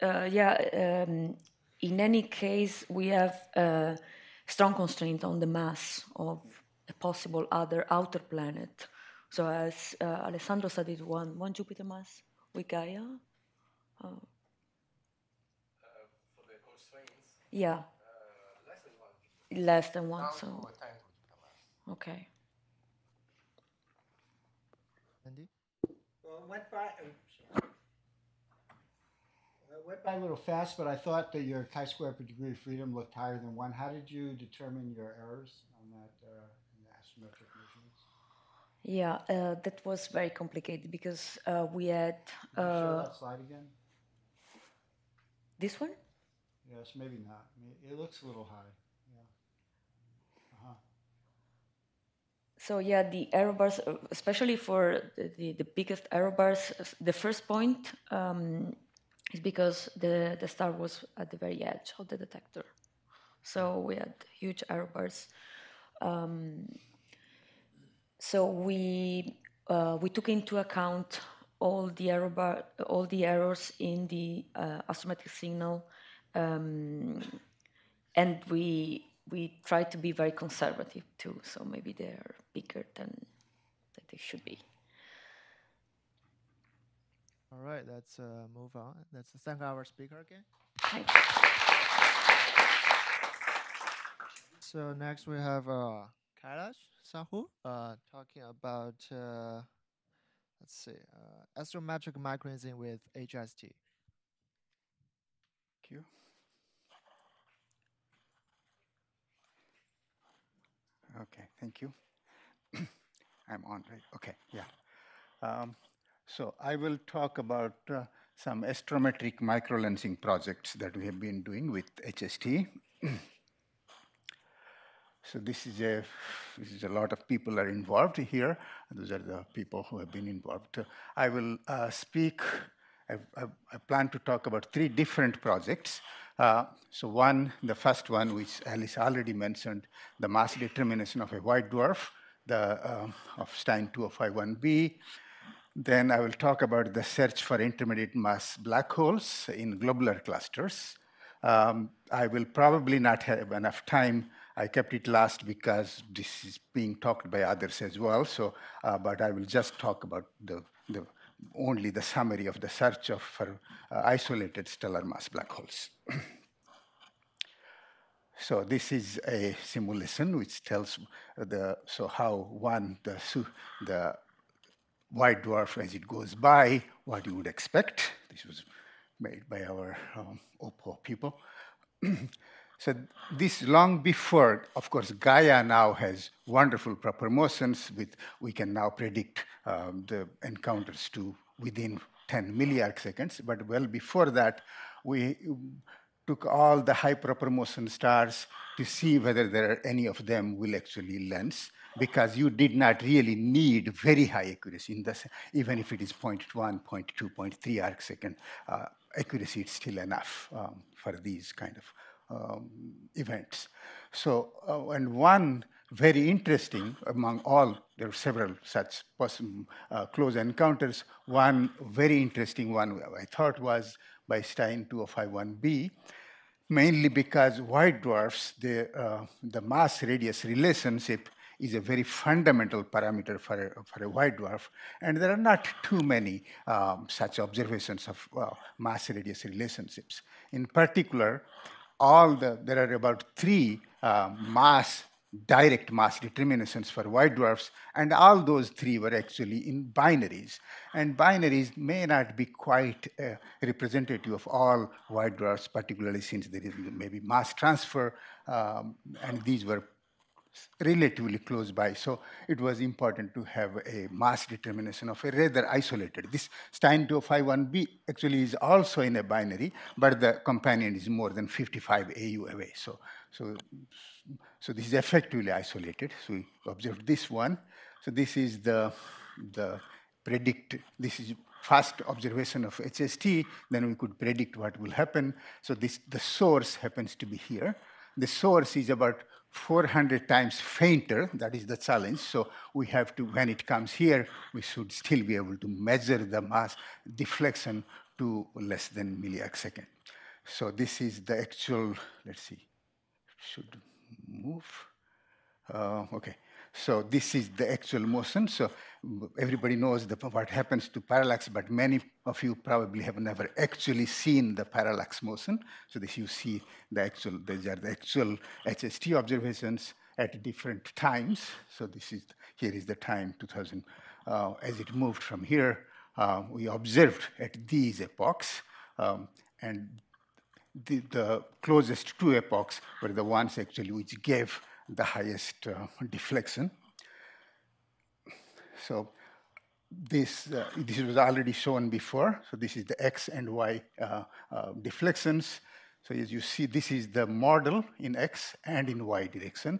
[SPEAKER 8] in any case, we have a strong constraint on the mass of a possible other outer planet. So as Alessandro studied one Jupiter mass with Gaia.
[SPEAKER 10] For the constraints?
[SPEAKER 8] Yeah.
[SPEAKER 10] Less than 1.
[SPEAKER 8] Less than 1.
[SPEAKER 10] Down
[SPEAKER 8] So.
[SPEAKER 10] to 10 Jupiter mass.
[SPEAKER 8] Okay.
[SPEAKER 3] Andy?
[SPEAKER 2] Well, went by a little fast, but I thought that your chi-square per degree of freedom looked higher than 1. How did you determine your errors on that in the astrometric measurements?
[SPEAKER 8] Yeah, that was very complicated because we had.
[SPEAKER 2] Can you show that slide again?
[SPEAKER 8] This one?
[SPEAKER 2] Yes, maybe not. It looks a little high. Yeah.
[SPEAKER 8] So yeah, the error bars, especially for the biggest error bars, the first point is because the star was at the very edge of the detector. So we had huge error bars. So we took into account all the errors in the astrometric signal, and we tried to be very conservative too. So maybe they're bigger than they should be.
[SPEAKER 3] All right, let's move on. Let's thank our speaker again.
[SPEAKER 8] Thank you.
[SPEAKER 3] So next we have Kailash Sahu talking about let's see, astrometric microlensing with HST.
[SPEAKER 11] Thank you. Okay, thank you. I'm on, right? Okay, yeah. So I will talk about some astrometric microlensing projects that we have been doing with HST. So this is a lot of people are involved here. Those are the people who have been involved. I will speak. I plan to talk about 3 different projects. So the first one, which Alice already mentioned, the mass determination of a white dwarf, of Stein 2051b. Then I will talk about the search for intermediate mass black holes in globular clusters. I will probably not have enough time. I kept it last because this is being talked by others as well. So, but I will just talk about only the summary of the search for isolated stellar mass black holes. So this is a simulation which tells how the white dwarf as it goes by, what you would expect. This was made by our OPPO people. So this long before, of course, Gaia now has wonderful proper motions. We can now predict the encounters to within 10 milliarc seconds. But well before that, we took all the high proper motion stars to see whether there are any of them will actually lens, because you did not really need very high accuracy. Even if it is 0.1, 0.2, 0.3 arc second, accuracy is still enough for these kind of events. So, and one very interesting among all, there are several such close encounters. One very interesting one I thought was by Stein 2051b, mainly because white dwarfs, the mass radius relationship is a very fundamental parameter for a white dwarf, and there are not too many such observations of mass-radius relationships. In particular, there are about 3 direct mass determinations for white dwarfs, and all those 3 were actually in binaries. And binaries may not be quite representative of all white dwarfs, particularly since there is maybe mass transfer, and these were relatively close by. So it was important to have a mass determination of a rather isolated. This Stein 2051b actually is also in a binary, but the companion is more than 55 AU away. So this is effectively isolated. So we observed this one. So this is the this is fast observation of HST, then we could predict what will happen. So the source happens to be here. The source is about 400 times fainter, that is the challenge. So we have to, when it comes here, we should still be able to measure the mass deflection to less than milliarc second. So this is the actual, let's see, should move. Okay, so this is the actual motion. So everybody knows what happens to parallax, but many of you probably have never actually seen the parallax motion. So this you see these are the actual HST observations at different times. So here is the time 2000, as it moved from here, we observed at these epochs, and the closest 2 epochs were the ones actually which gave the highest deflection. So this was already shown before. So this is the X and Y deflections. So as you see, this is the model in X and in Y direction.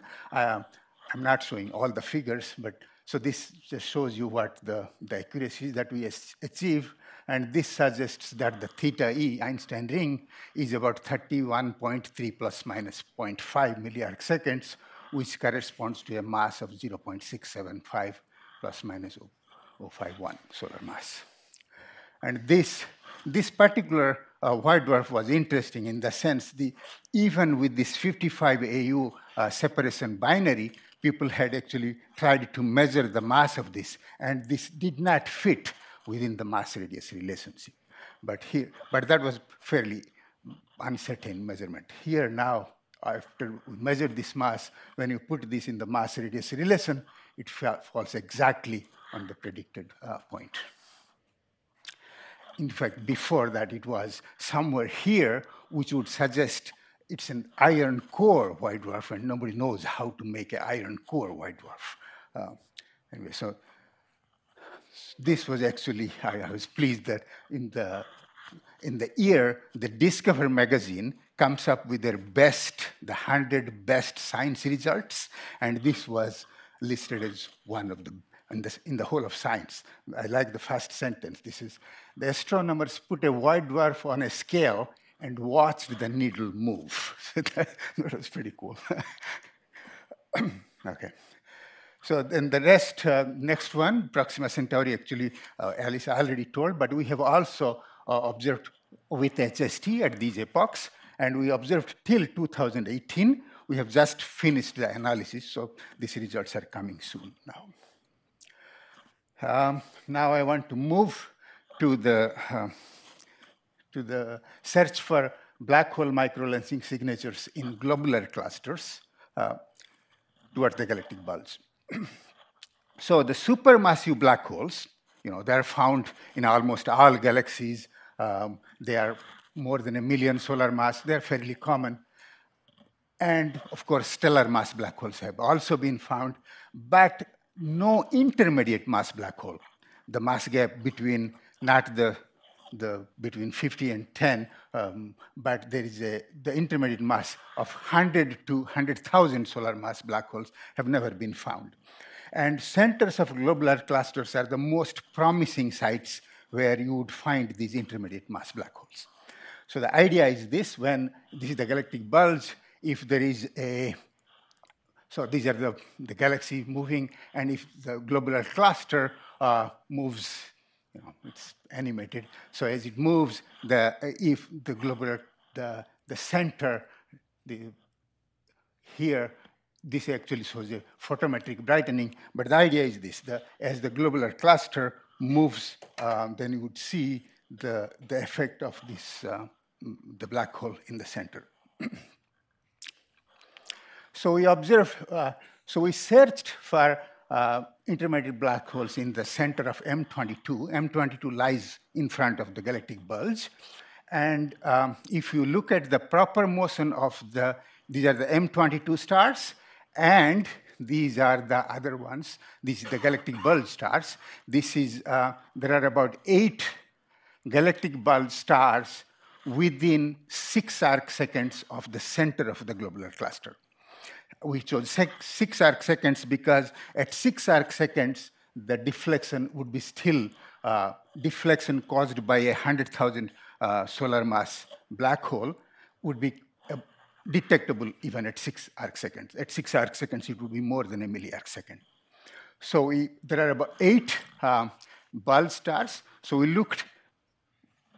[SPEAKER 11] I'm not showing all the figures, but so this just shows you what the accuracy that we achieve. And this suggests that the theta E Einstein ring is about 31.3 plus minus 0.5 milliarc seconds, which corresponds to a mass of 0.675 plus minus 0.051 solar mass. And this particular white dwarf was interesting in the sense even with this 55 AU separation binary, people had actually tried to measure the mass of this, and this did not fit within the mass-radius relationship. But that was fairly uncertain measurement. Here now, after we measured this mass, when you put this in the mass-radius relation, it falls exactly on the predicted point. In fact, before that, it was somewhere here, which would suggest it's an iron core white dwarf, and nobody knows how to make an iron core white dwarf. Anyway, so this was actually, I was pleased that in the year, the Discover magazine comes up with their best, the 100 best science results, and this was listed as one of the, in the whole of science. I like the first sentence. This is, the astronomers put a white dwarf on a scale and watched the needle move. That was pretty cool. Okay. So then the rest, next one, Proxima Centauri, actually, Alice already told, but we have also observed with HST at these epochs, and we observed till 2018. We have just finished the analysis, so these results are coming soon now. Now I want to move to the search for black hole microlensing signatures in globular clusters toward the galactic bulge. So the supermassive black holes, they're found in almost all galaxies. They are more than 1 million solar mass. They're fairly common. And of course, stellar mass black holes have also been found, but no intermediate mass black hole. The mass gap between not between 50 and 10, but there is the intermediate mass of 100 to 100,000 solar mass black holes have never been found. And centers of globular clusters are the most promising sites where you would find these intermediate mass black holes. So the idea is this: when this is the galactic bulge, if there is so these are the galaxy moving, and if the globular cluster moves, it's animated. So as it moves, if the globular, the center, here, this actually shows a photometric brightening. But the idea is this: as the globular cluster moves, then you would see the effect of this the black hole in the center. So we observed. So we searched for intermediate black holes in the center of M22. M22 lies in front of the galactic bulge. And if you look at the proper motion of these are the M22 stars, and these are the other ones. This is the galactic bulge stars. This is, there are about 8 galactic bulge stars within 6 arc seconds of the center of the globular cluster. We chose 6 arc seconds because at 6 arc seconds, the deflection would be still deflection caused by a 100,000 solar mass black hole would be detectable even at 6 arc seconds. At 6 arc seconds, it would be more than a milliarc second. So there are about 8 bulge stars. So we looked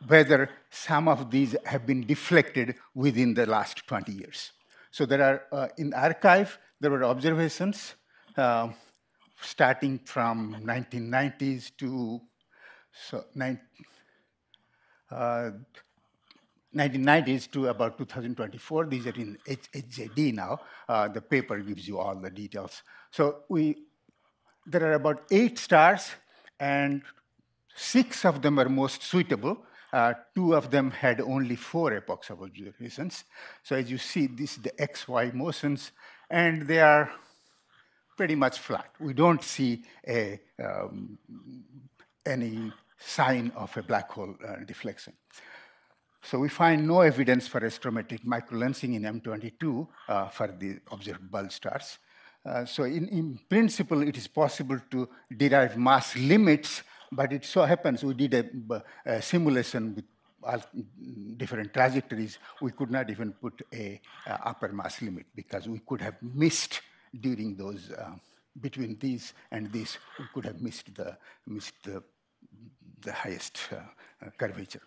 [SPEAKER 11] whether some of these have been deflected within the last 20 years. So there are, in archive, there were observations starting from 1990s to 1990s to about 2024. These are in HJD now. The paper gives you all the details. So there are about 8 stars, and 6 of them are most suitable. 2 of them had only 4 epochs of observations. So as you see, this is the XY motions, and they are pretty much flat. We don't see any sign of a black hole deflection. So we find no evidence for astrometric microlensing in M22 for the observed bulge stars. So in principle, it is possible to derive mass limits, but it so happens we did a simulation with all different trajectories. We could not even put a upper mass limit because we could have missed during those between these and this, we could have missed the highest curvature.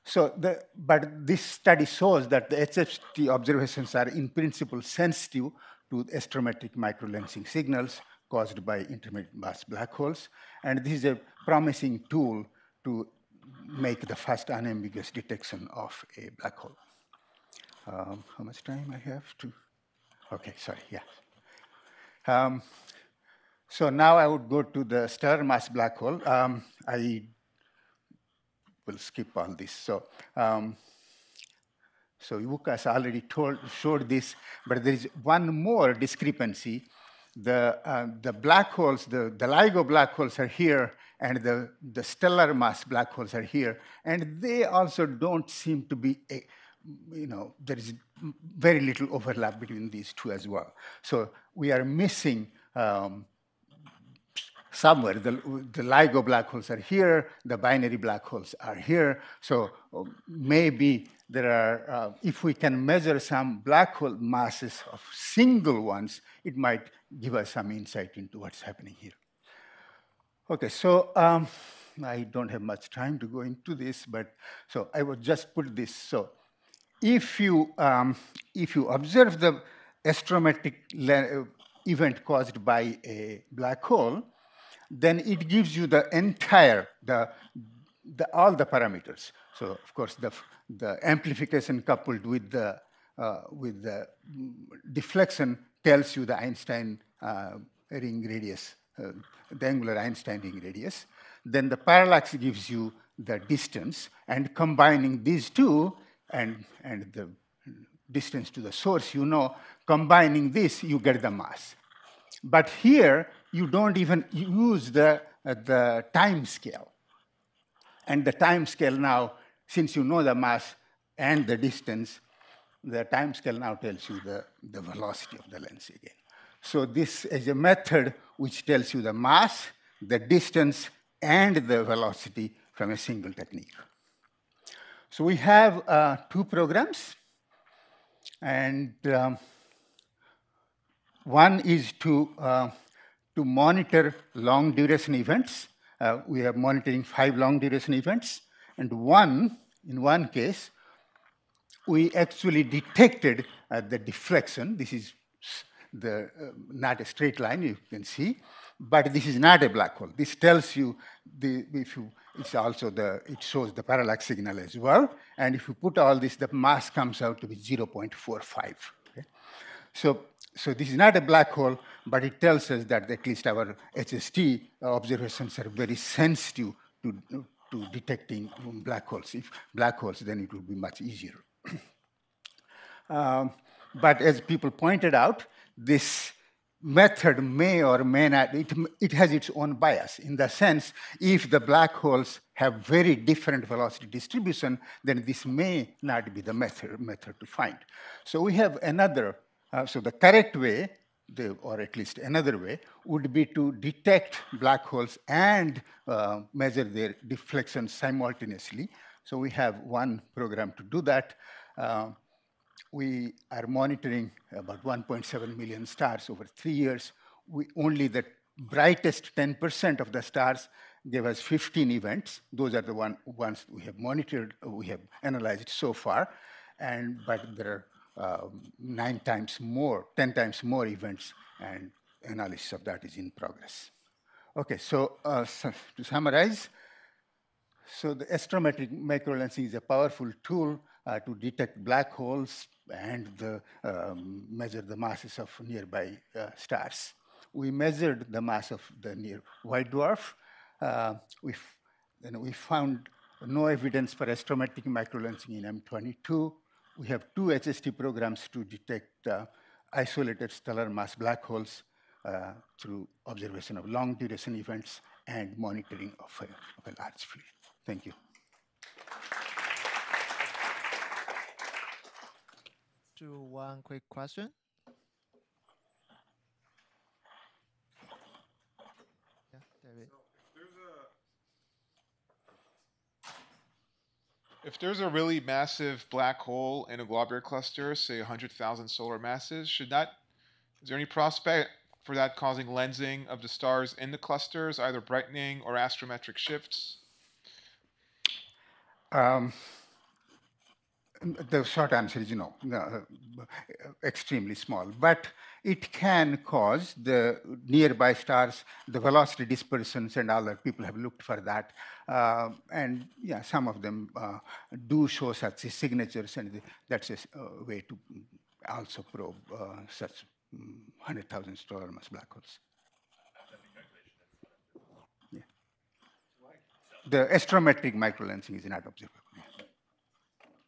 [SPEAKER 11] So, but this study shows that the HST observations are in principle sensitive to astrometric microlensing signals caused by intermediate mass black holes. And this is a promising tool to make the first unambiguous detection of a black hole. How much time I have to? Okay, sorry, yeah. So now I would go to the stellar mass black hole. I will skip all this. So Lukas already showed this, but there is one more discrepancy. The black holes, the LIGO black holes are here, and the stellar mass black holes are here, and they also don't seem to be, there is very little overlap between these two as well. So we are missing somewhere. The LIGO black holes are here, the binary black holes are here. So maybe there are, if we can measure some black hole masses of single ones, it might give us some insight into what's happening here. Okay, so I don't have much time to go into this, but so I would just put this. So if you observe the astrometric event caused by a black hole, then it gives you the entire, all the parameters. So of course, the amplification coupled with the deflection tells you the Einstein ring radius, the angular Einstein ring radius. Then the parallax gives you the distance, and combining these two and the distance to the source, combining this, you get the mass. But here, you don't even use the time scale. And the time scale now, since you know the mass and the distance, the time scale now tells you the velocity of the lens again. So this is a method which tells you the mass, the distance, and the velocity from a single technique. So we have two programs, and one is to monitor long duration events. We are monitoring 5 long duration events, and in one case, we actually detected the deflection. This is not a straight line, you can see, but this is not a black hole. This tells you, it shows the parallax signal as well, and if you put all this, the mass comes out to be 0.45. Okay? So this is not a black hole, but it tells us that at least our HST observations are very sensitive to detecting black holes. If black holes, then it will be much easier. But as people pointed out, this method may or may not, it has its own bias, in the sense, if the black holes have very different velocity distribution, then this may not be the method to find. So we have another, so the correct way, or at least another way, would be to detect black holes and measure their deflection simultaneously. So we have one program to do that. We are monitoring about 1.7 million stars over 3 years. Only the brightest 10% of the stars gave us 15 events. Those are the ones we have monitored, we have analyzed so far. But there are 9 times more, 10 times more events, and analysis of that is in progress. Okay, so to summarize, so the astrometric microlensing is a powerful tool to detect black holes and measure the masses of nearby stars. We measured the mass of the near white dwarf. We found no evidence for astrometric microlensing in M22. We have 2 HST programs to detect isolated stellar mass black holes through observation of long duration events and monitoring of a large field. Thank you.
[SPEAKER 3] To one quick question.
[SPEAKER 12] If there's a really massive black hole in a globular cluster, say 100,000 solar masses, is there any prospect for that causing lensing of the stars in the clusters, either brightening or astrometric shifts?
[SPEAKER 11] The short answer is no, extremely small. But it can cause the nearby stars, the velocity dispersions and all that. People have looked for that. And yeah, some of them do show such signatures, and that's a way to also probe such 100,000 solar mass black holes. Yeah. The astrometric microlensing is not observable.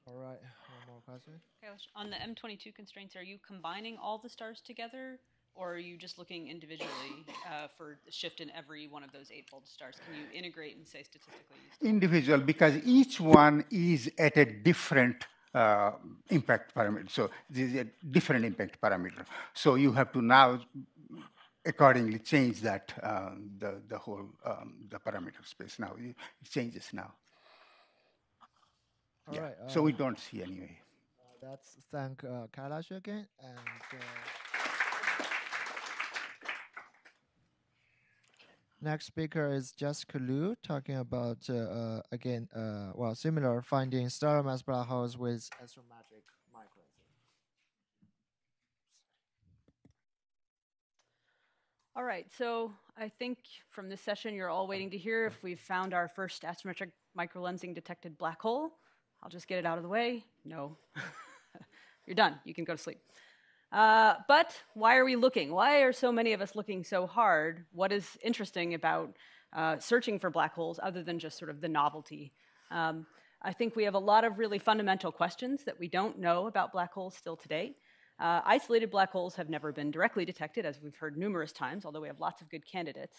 [SPEAKER 3] All right, one more question.
[SPEAKER 5] Kailash, on the M22 constraints, are you combining all the stars together, or are you just looking individually for a shift in every one of those 8-fold stars? Can you integrate and say statistically?
[SPEAKER 11] Individual, because each one is at a different impact parameter. So this is a different impact parameter. So you have to now accordingly change that, the whole, the parameter space now. It changes now.
[SPEAKER 3] All
[SPEAKER 11] yeah.
[SPEAKER 3] right.
[SPEAKER 11] So we don't see anyway.
[SPEAKER 3] Let's thank Kailash again. And next speaker is Jessica Liu, talking about, again, well, similar finding stellar mass black holes with astrometric microlensing.
[SPEAKER 5] All right, so I think from this session, you're all waiting to hear if we've found our first astrometric microlensing detected black hole. I'll just get it out of the way. No. You're done. You can go to sleep. But why are we looking? Why are so many of us looking so hard? What is interesting about searching for black holes other than just sort of the novelty? I think we have a lot of really fundamental questions that we don't know about black holes still today. Isolated black holes have never been directly detected, as we've heard numerous times, although we have lots of good candidates.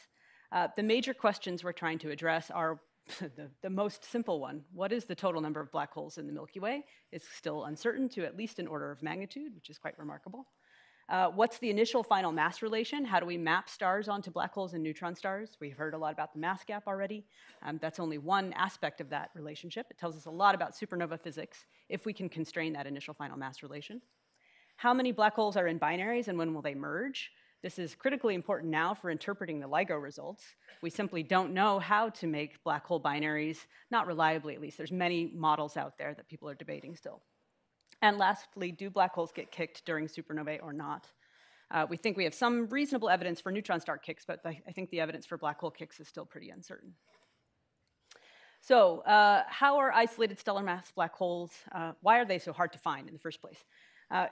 [SPEAKER 5] The major questions we're trying to address are the most simple one. What is the total number of black holes in the Milky Way? It's still uncertain to at least an order of magnitude, which is quite remarkable. What's the initial final mass relation? How do we map stars onto black holes and neutron stars? We've heard a lot about the mass gap already. That's only one aspect of that relationship. It tells us a lot about supernova physics if we can constrain that initial final mass relation. How many black holes are in binaries and when will they merge? This is critically important now for interpreting the LIGO results. We simply don't know how to make black hole binaries, not reliably at least. There's many models out there that people are debating still. And lastly, do black holes get kicked during supernovae or not? We think we have some reasonable evidence for neutron star kicks, but I think the evidence for black hole kicks is still pretty uncertain. So how are isolated stellar mass black holes, why are they so hard to find in the first place?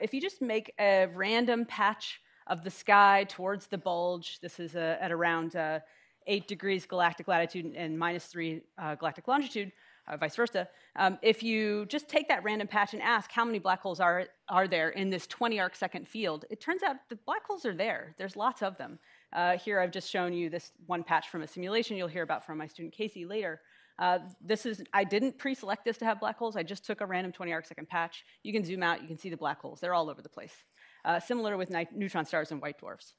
[SPEAKER 5] If you just make a random patch of the sky towards the bulge, this is at around 8 degrees galactic latitude and -3 galactic longitude, vice versa. If you just take that random patch and ask how many black holes are there in this 20 arc-second field, it turns out the black holes are there. There's lots of them. Here I've just shown you this one patch from a simulation you'll hear about from my student Casey later. I didn't pre-select this to have black holes. I just took a random 20 arc-second patch. You can zoom out, you can see the black holes. They're all over the place. Similar with neutron stars and white dwarfs.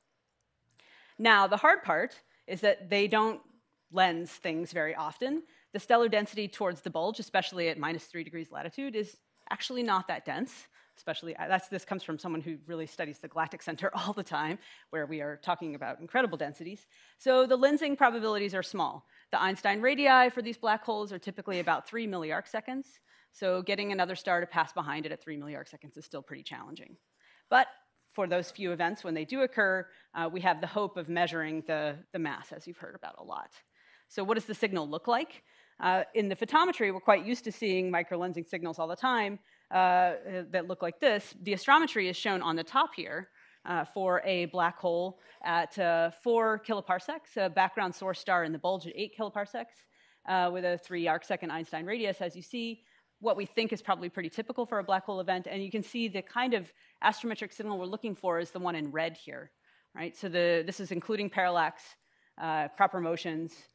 [SPEAKER 5] Now, the hard part is that they don't lens things very often. The stellar density towards the bulge, especially at -3 degrees latitude, is actually not that dense. Especially, this comes from someone who really studies the Galactic Center all the time, where we are talking about incredible densities. So the lensing probabilities are small. The Einstein radii for these black holes are typically about 3 milliarcseconds. So getting another star to pass behind it at 3 milliarcseconds is still pretty challenging. But for those few events, when they do occur, we have the hope of measuring the mass, as you've heard about a lot. So what does the signal look like? In the photometry, we're quite used to seeing microlensing signals all the time that look like this. The astrometry is shown on the top here for a black hole at 4 kiloparsecs, a background source star in the bulge at 8 kiloparsecs, with a 3 arcsecond Einstein radius, as you see. What we think is probably pretty typical for a black hole event, and you can see the kind of astrometric signal we're looking for is the one in red here, right? So this is including parallax, proper motions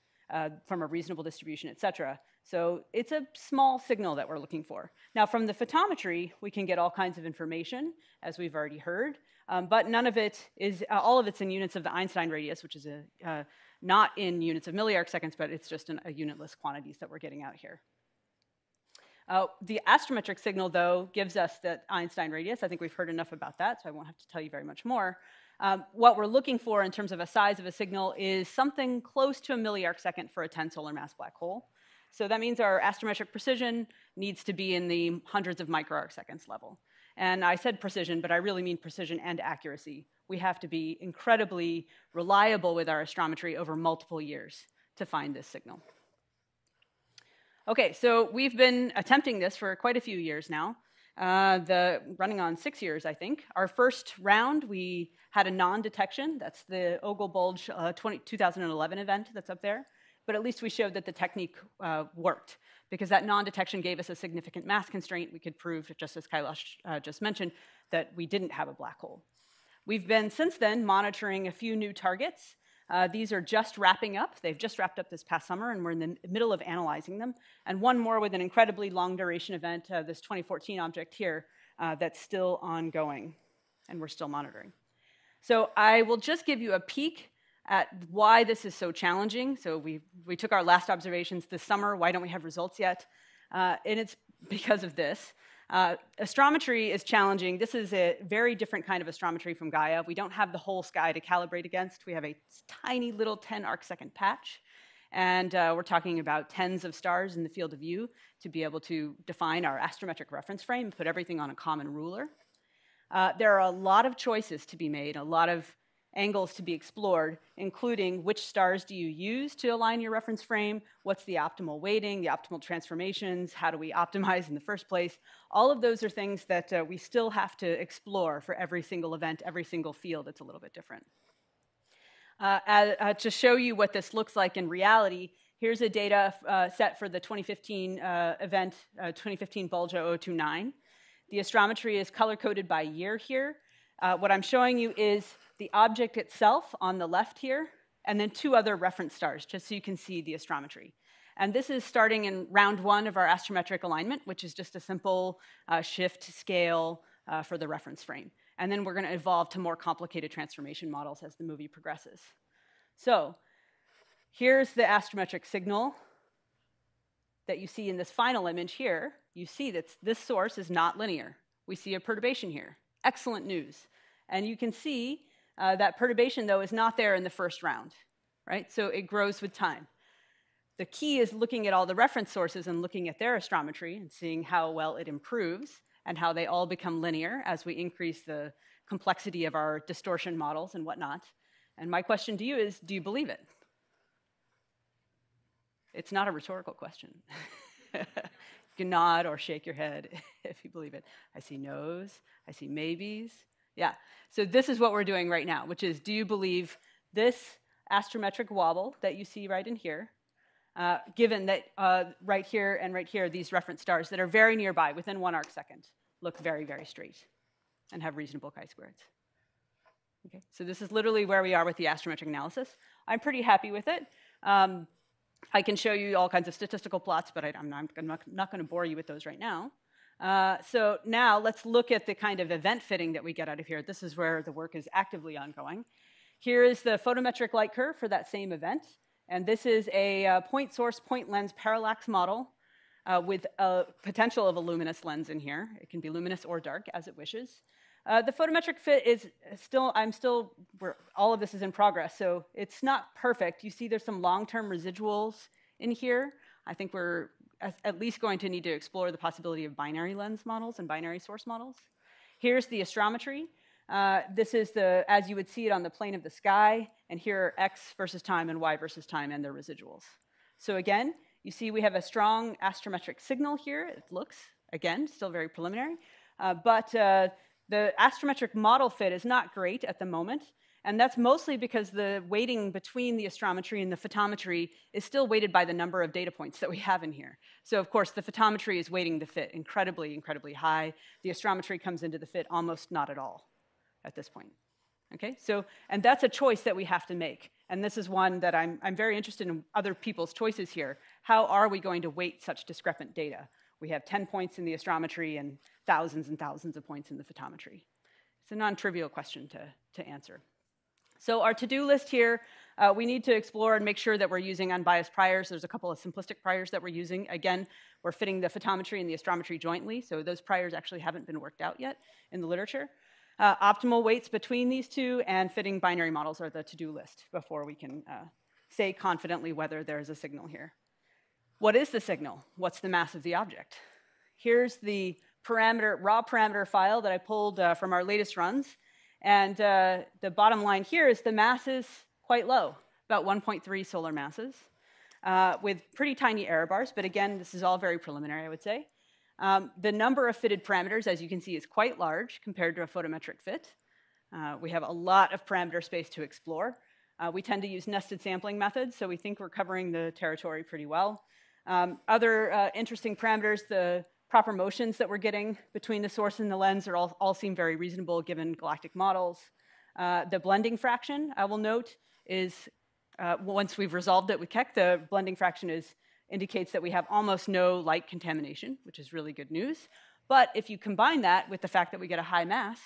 [SPEAKER 5] from a reasonable distribution, et cetera. So it's a small signal that we're looking for. Now, from the photometry, we can get all kinds of information, as we've already heard, but none of it is, all of it's in units of the Einstein radius, which is not in units of milliarcseconds, but it's just a unitless quantities that we're getting out here. The astrometric signal, though, gives us the Einstein radius. I think we've heard enough about that, so I won't have to tell you very much more. What we're looking for in terms of a size of a signal is something close to a milliarc second for a 10 solar mass black hole. So that means our astrometric precision needs to be in the hundreds of microarc seconds level. And I said precision, but I really mean precision and accuracy. We have to be incredibly reliable with our astrometry over multiple years to find this signal. Okay, so we've been attempting this for quite a few years now, running on 6 years, I think. Our first round, we had a non-detection. That's the Ogle Bulge 2011 event that's up there. But at least we showed that the technique worked, because that non-detection gave us a significant mass constraint. We could prove, just as Kailash just mentioned, that we didn't have a black hole. We've been, since then, monitoring a few new targets. These are just wrapping up. They've just wrapped up this past summer, and we're in the middle of analyzing them. And one more with an incredibly long duration event, this 2014 object here, that's still ongoing, and we're still monitoring. So I will just give you a peek at why this is so challenging. So we took our last observations this summer. Why don't we have results yet? And it's because of this. Astrometry is challenging. This is a very different kind of astrometry from Gaia. We don't have the whole sky to calibrate against. We have a tiny little 10 arc second patch. And we're talking about tens of stars in the field of view to be able to define our astrometric reference frame, put everything on a common ruler. There are a lot of choices to be made, a lot of angles to be explored, including which stars do you use to align your reference frame, what's the optimal weighting, the optimal transformations, how do we optimize in the first place. All of those are things that we still have to explore for every single event, every single field. It's a little bit different. To show you what this looks like in reality, here's a data set for the 2015 event, 2015 bulge 0029. The astrometry is color-coded by year here. What I'm showing you is the object itself on the left here, and then two other reference stars, just so you can see the astrometry. And this is starting in round one of our astrometric alignment, which is just a simple shift scale for the reference frame. And then we're going to evolve to more complicated transformation models as the movie progresses. So here's the astrometric signal that you see in this final image here. You see that this source is not linear. We see a perturbation here. Excellent news. And you can see that perturbation, though, is not there in the first round, right? So it grows with time. The key is looking at all the reference sources and looking at their astrometry and seeing how well it improves and how they all become linear as we increase the complexity of our distortion models and whatnot. And my question to you is, do you believe it? It's not a rhetorical question. You can nod or shake your head if you believe it. I see no's, I see maybes. Yeah, so this is what we're doing right now, which is, do you believe this astrometric wobble that you see right in here, given that right here and right here, these reference stars that are very nearby, within 1 arc second, look very, very straight and have reasonable chi-squareds. Okay, so this is literally where we are with the astrometric analysis. I'm pretty happy with it. I can show you all kinds of statistical plots, but I'm not going to bore you with those right now. So now let's look at the kind of event fitting that we get out of here. This is where the work is actively ongoing. Here is the photometric light curve for that same event. And this is a point source, point lens parallax model with a potential of a luminous lens in here. It can be luminous or dark as it wishes. The photometric fit is still, all of this is in progress, so it's not perfect. You see there's some long-term residuals in here. I think we're at least going to need to explore the possibility of binary lens models and binary source models. Here's the astrometry. This is as you would see it on the plane of the sky, and here are X versus time and Y versus time and their residuals. So again, you see we have a strong astrometric signal here. It looks, again, still very preliminary, but the astrometric model fit is not great at the moment, and that's mostly because the weighting between the astrometry and the photometry is still weighted by the number of data points that we have in here. So of course, the photometry is weighting the fit incredibly, incredibly high. The astrometry comes into the fit almost not at all at this point. Okay, so, and that's a choice that we have to make. And this is one that I'm very interested in other people's choices here. How are we going to weight such discrepant data? We have 10 points in the astrometry and thousands of points in the photometry. It's a non-trivial question to answer. So our to-do list here, we need to explore and make sure that we're using unbiased priors. There's a couple of simplistic priors that we're using. Again, we're fitting the photometry and the astrometry jointly, so those priors actually haven't been worked out yet in the literature. Optimal weights between these two and fitting binary models are the to-do list before we can say confidently whether there's a signal here. What is the signal? What's the mass of the object? Here's the raw parameter file that I pulled from our latest runs. And the bottom line here is the mass is quite low, about 1.3 solar masses, with pretty tiny error bars. But again, this is all very preliminary, I would say. The number of fitted parameters, as you can see, is quite large compared to a photometric fit. We have a lot of parameter space to explore. We tend to use nested sampling methods, so we think we're covering the territory pretty well. Other interesting parameters, the proper motions that we're getting between the source and the lens are all seem very reasonable given galactic models. The blending fraction, I will note, is once we've resolved it with Keck, the blending fraction indicates that we have almost no light contamination, which is really good news. But if you combine that with the fact that we get a high mass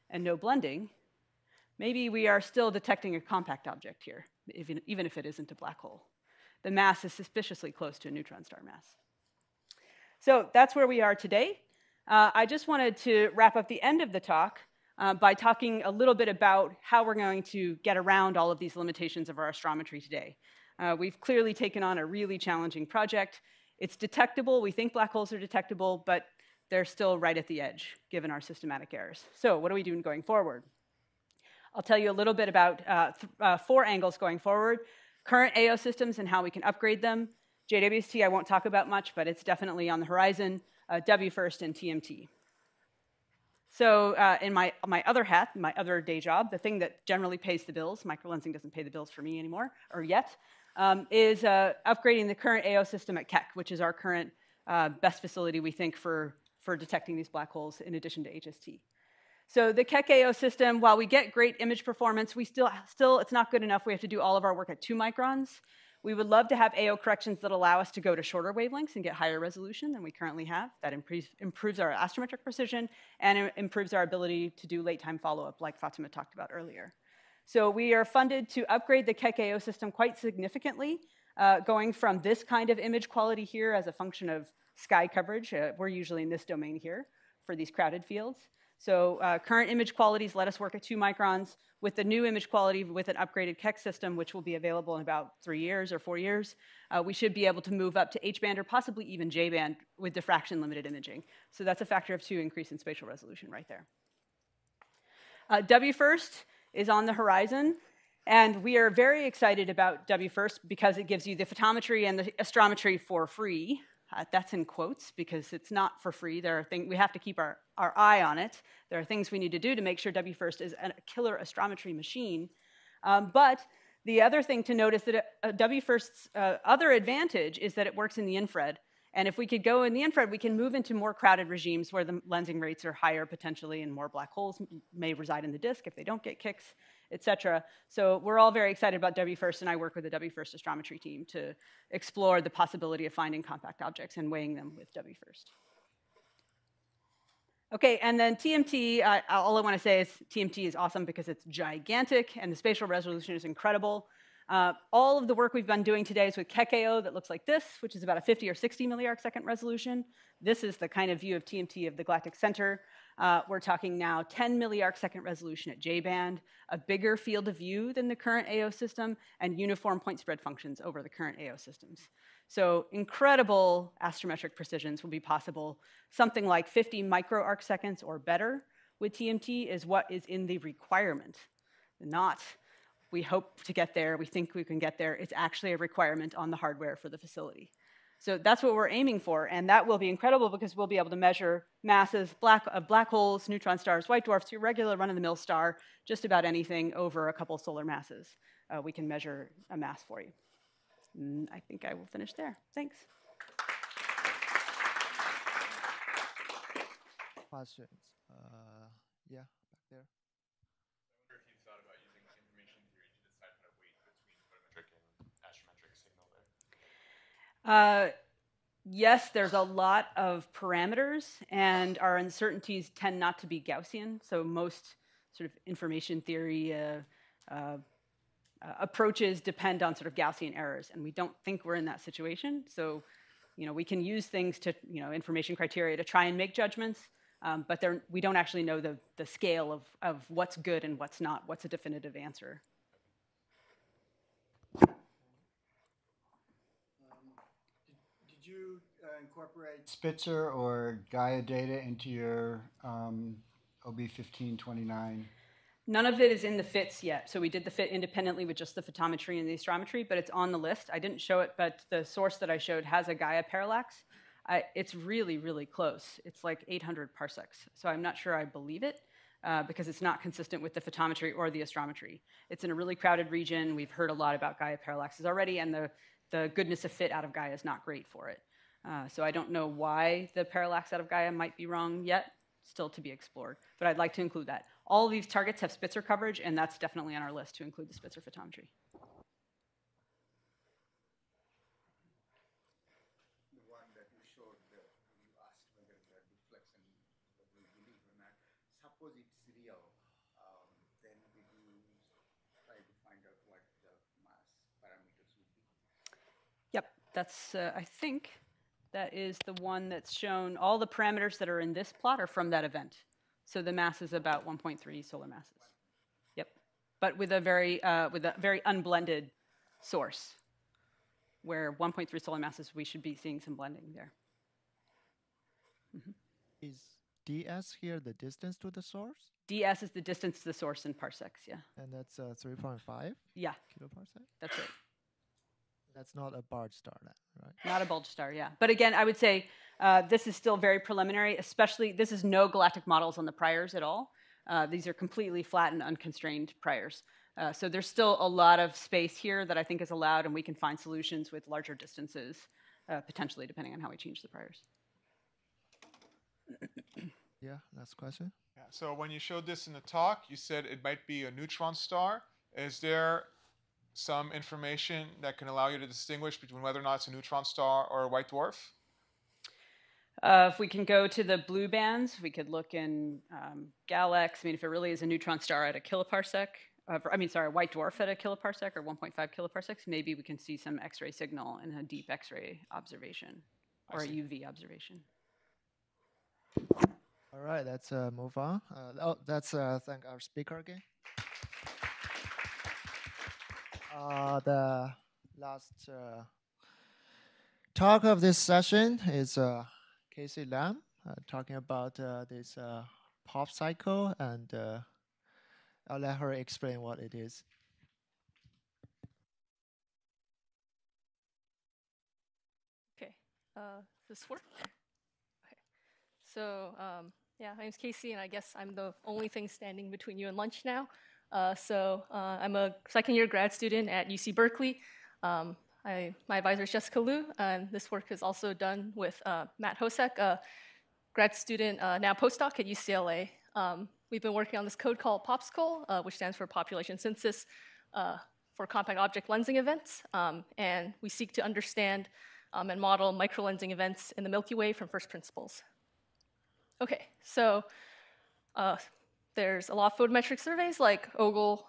[SPEAKER 5] and no blending, maybe we are still detecting a compact object here, even if it isn't a black hole. The mass is suspiciously close to a neutron star mass. So that's where we are today. I just wanted to wrap up the end of the talk by talking a little bit about how we're going to get around all of these limitations of our astrometry today. We've clearly taken on a really challenging project. It's detectable. We think black holes are detectable, but they're still right at the edge, given our systematic errors. So what are we doing going forward? I'll tell you a little bit about 4 angles going forward. Current AO systems and how we can upgrade them. JWST I won't talk about much, but it's definitely on the horizon. WFIRST and TMT. So in my other hat, my other day job, the thing that generally pays the bills, microlensing doesn't pay the bills for me anymore, or yet, is upgrading the current AO system at Keck, which is our current best facility, we think, for detecting these black holes in addition to HST. So the Keck AO system, while we get great image performance, we still it's not good enough. We have to do all of our work at 2 microns. We would love to have AO corrections that allow us to go to shorter wavelengths and get higher resolution than we currently have. That improves our astrometric precision and improves our ability to do late-time follow-up, like Fatima talked about earlier. So we are funded to upgrade the Keck AO system quite significantly, going from this kind of image quality here as a function of sky coverage. We're usually in this domain here for these crowded fields. So current image qualities let us work at 2 microns. With the new image quality with an upgraded Keck system, which will be available in about 3 years or 4 years, we should be able to move up to H-band or possibly even J-band with diffraction-limited imaging. So that's a factor of 2 increase in spatial resolution right there. WFIRST is on the horizon, and we are very excited about WFIRST because it gives you the photometry and the astrometry for free. That's in quotes because it's not for free. There are things we have to keep our eye on it. There are things we need to do to make sure WFIRST is a killer astrometry machine. But the other thing to notice that WFIRST's other advantage is that it works in the infrared. And if we could go in the infrared, we can move into more crowded regimes where the lensing rates are higher potentially, and more black holes may reside in the disk if they don't get kicks, et cetera. So we're all very excited about WFIRST, and I work with the WFIRST astrometry team to explore the possibility of finding compact objects and weighing them with WFIRST. Okay, and then TMT, all I want to say is TMT is awesome because it's gigantic and the spatial resolution is incredible. All of the work we've been doing today is with Keck AO that looks like this, which is about a 50 or 60 milliarc second resolution. This is the kind of view of TMT of the galactic center. We're talking now 10 milliarc second resolution at J-band, a bigger field of view than the current AO system, and uniform point spread functions over the current AO systems. So incredible astrometric precisions will be possible. Something like 50 microarc seconds or better with TMT is what is in the requirement, not we hope to get there, we think we can get there. It's actually a requirement on the hardware for the facility. So that's what we're aiming for, and that will be incredible because we'll be able to measure masses of black holes, neutron stars, white dwarfs, your regular run-of-the-mill star, just about anything over a couple solar masses. We can measure a mass for you. And I think I will finish there. Thanks.
[SPEAKER 3] Questions? Yeah, back there.
[SPEAKER 13] I wonder if you thought about using information theory to decide how to weight between photometric and astrometric signal there.
[SPEAKER 5] Yes, there's a lot of parameters, and our uncertainties tend not to be Gaussian. So most sort of information theory approaches depend on sort of Gaussian errors, and we don't think we're in that situation. So, we can use things to, information criteria to try and make judgments, but we don't actually know the scale of what's good and what's not, what's a definitive answer.
[SPEAKER 14] Did you incorporate Spitzer or Gaia data into your OB1529?
[SPEAKER 5] None of it is in the FITs yet. So we did the FIT independently with just the photometry and the astrometry, but it's on the list. I didn't show it, but the source that I showed has a Gaia parallax. It's really, really close. It's like 800 parsecs. So I'm not sure I believe it because it's not consistent with the photometry or the astrometry. It's in a really crowded region. We've heard a lot about Gaia parallaxes already, and the goodness of FIT out of Gaia is not great for it. So I don't know why the parallax out of Gaia might be wrong yet. Still to be explored, but I'd like to include that. All of these targets have Spitzer coverage, and that's definitely on our list to include the Spitzer photometry.
[SPEAKER 11] The one that you showed, you asked whether the deflection, whether you believe or not. Suppose it's real, then we do try to find out what the mass parameters would be.
[SPEAKER 5] Yep, that's, I think, that is the one that's shown. All the parameters that are in this plot are from that event. So the mass is about 1.3 solar masses. Yep, but with a very unblended source, where 1.3 solar masses, we should be seeing some blending there. Mm-hmm.
[SPEAKER 3] Is ds here the distance to the source?
[SPEAKER 5] ds is the distance to the source in parsecs, yeah.
[SPEAKER 3] And that's 3.5?
[SPEAKER 5] Yeah.
[SPEAKER 3] Kiloparsec?
[SPEAKER 5] That's it.
[SPEAKER 3] That's not a bulge star, then, right?
[SPEAKER 5] Not a bulge star, yeah. But again, I would say this is still very preliminary, especially this is no galactic models on the priors at all. These are completely flat and unconstrained priors. So there's still a lot of space here that I think is allowed, and we can find solutions with larger distances, potentially, depending on how we change the priors.
[SPEAKER 3] Yeah, next question.
[SPEAKER 12] Yeah, so when you showed this in the talk, you said it might be a neutron star. Is there some information that can allow you to distinguish between whether or not it's a neutron star or a white dwarf?
[SPEAKER 5] If we can go to the blue bands, we could look in Galax. I mean, if it really is a neutron star at a kiloparsec, a white dwarf at a kiloparsec or 1.5 kiloparsecs, maybe we can see some X-ray signal in a deep X-ray observation or a UV observation.
[SPEAKER 3] All right, let's move on. Let's thank our speaker again. The last talk of this session is Casey Lam talking about this pop cycle, and I'll let her explain what it is.
[SPEAKER 6] Okay, does this work? Okay, so yeah, my name's Casey, and I guess I'm the only thing standing between you and lunch now. I'm a second-year grad student at UC Berkeley. My advisor is Jessica Liu, and this work is also done with Matt Hosek, a grad student, now postdoc at UCLA. We've been working on this code called POPSCL, which stands for Population Synthesis for Compact Object Lensing Events, and we seek to understand and model microlensing events in the Milky Way from first principles. Okay, so there's a lot of photometric surveys like OGLE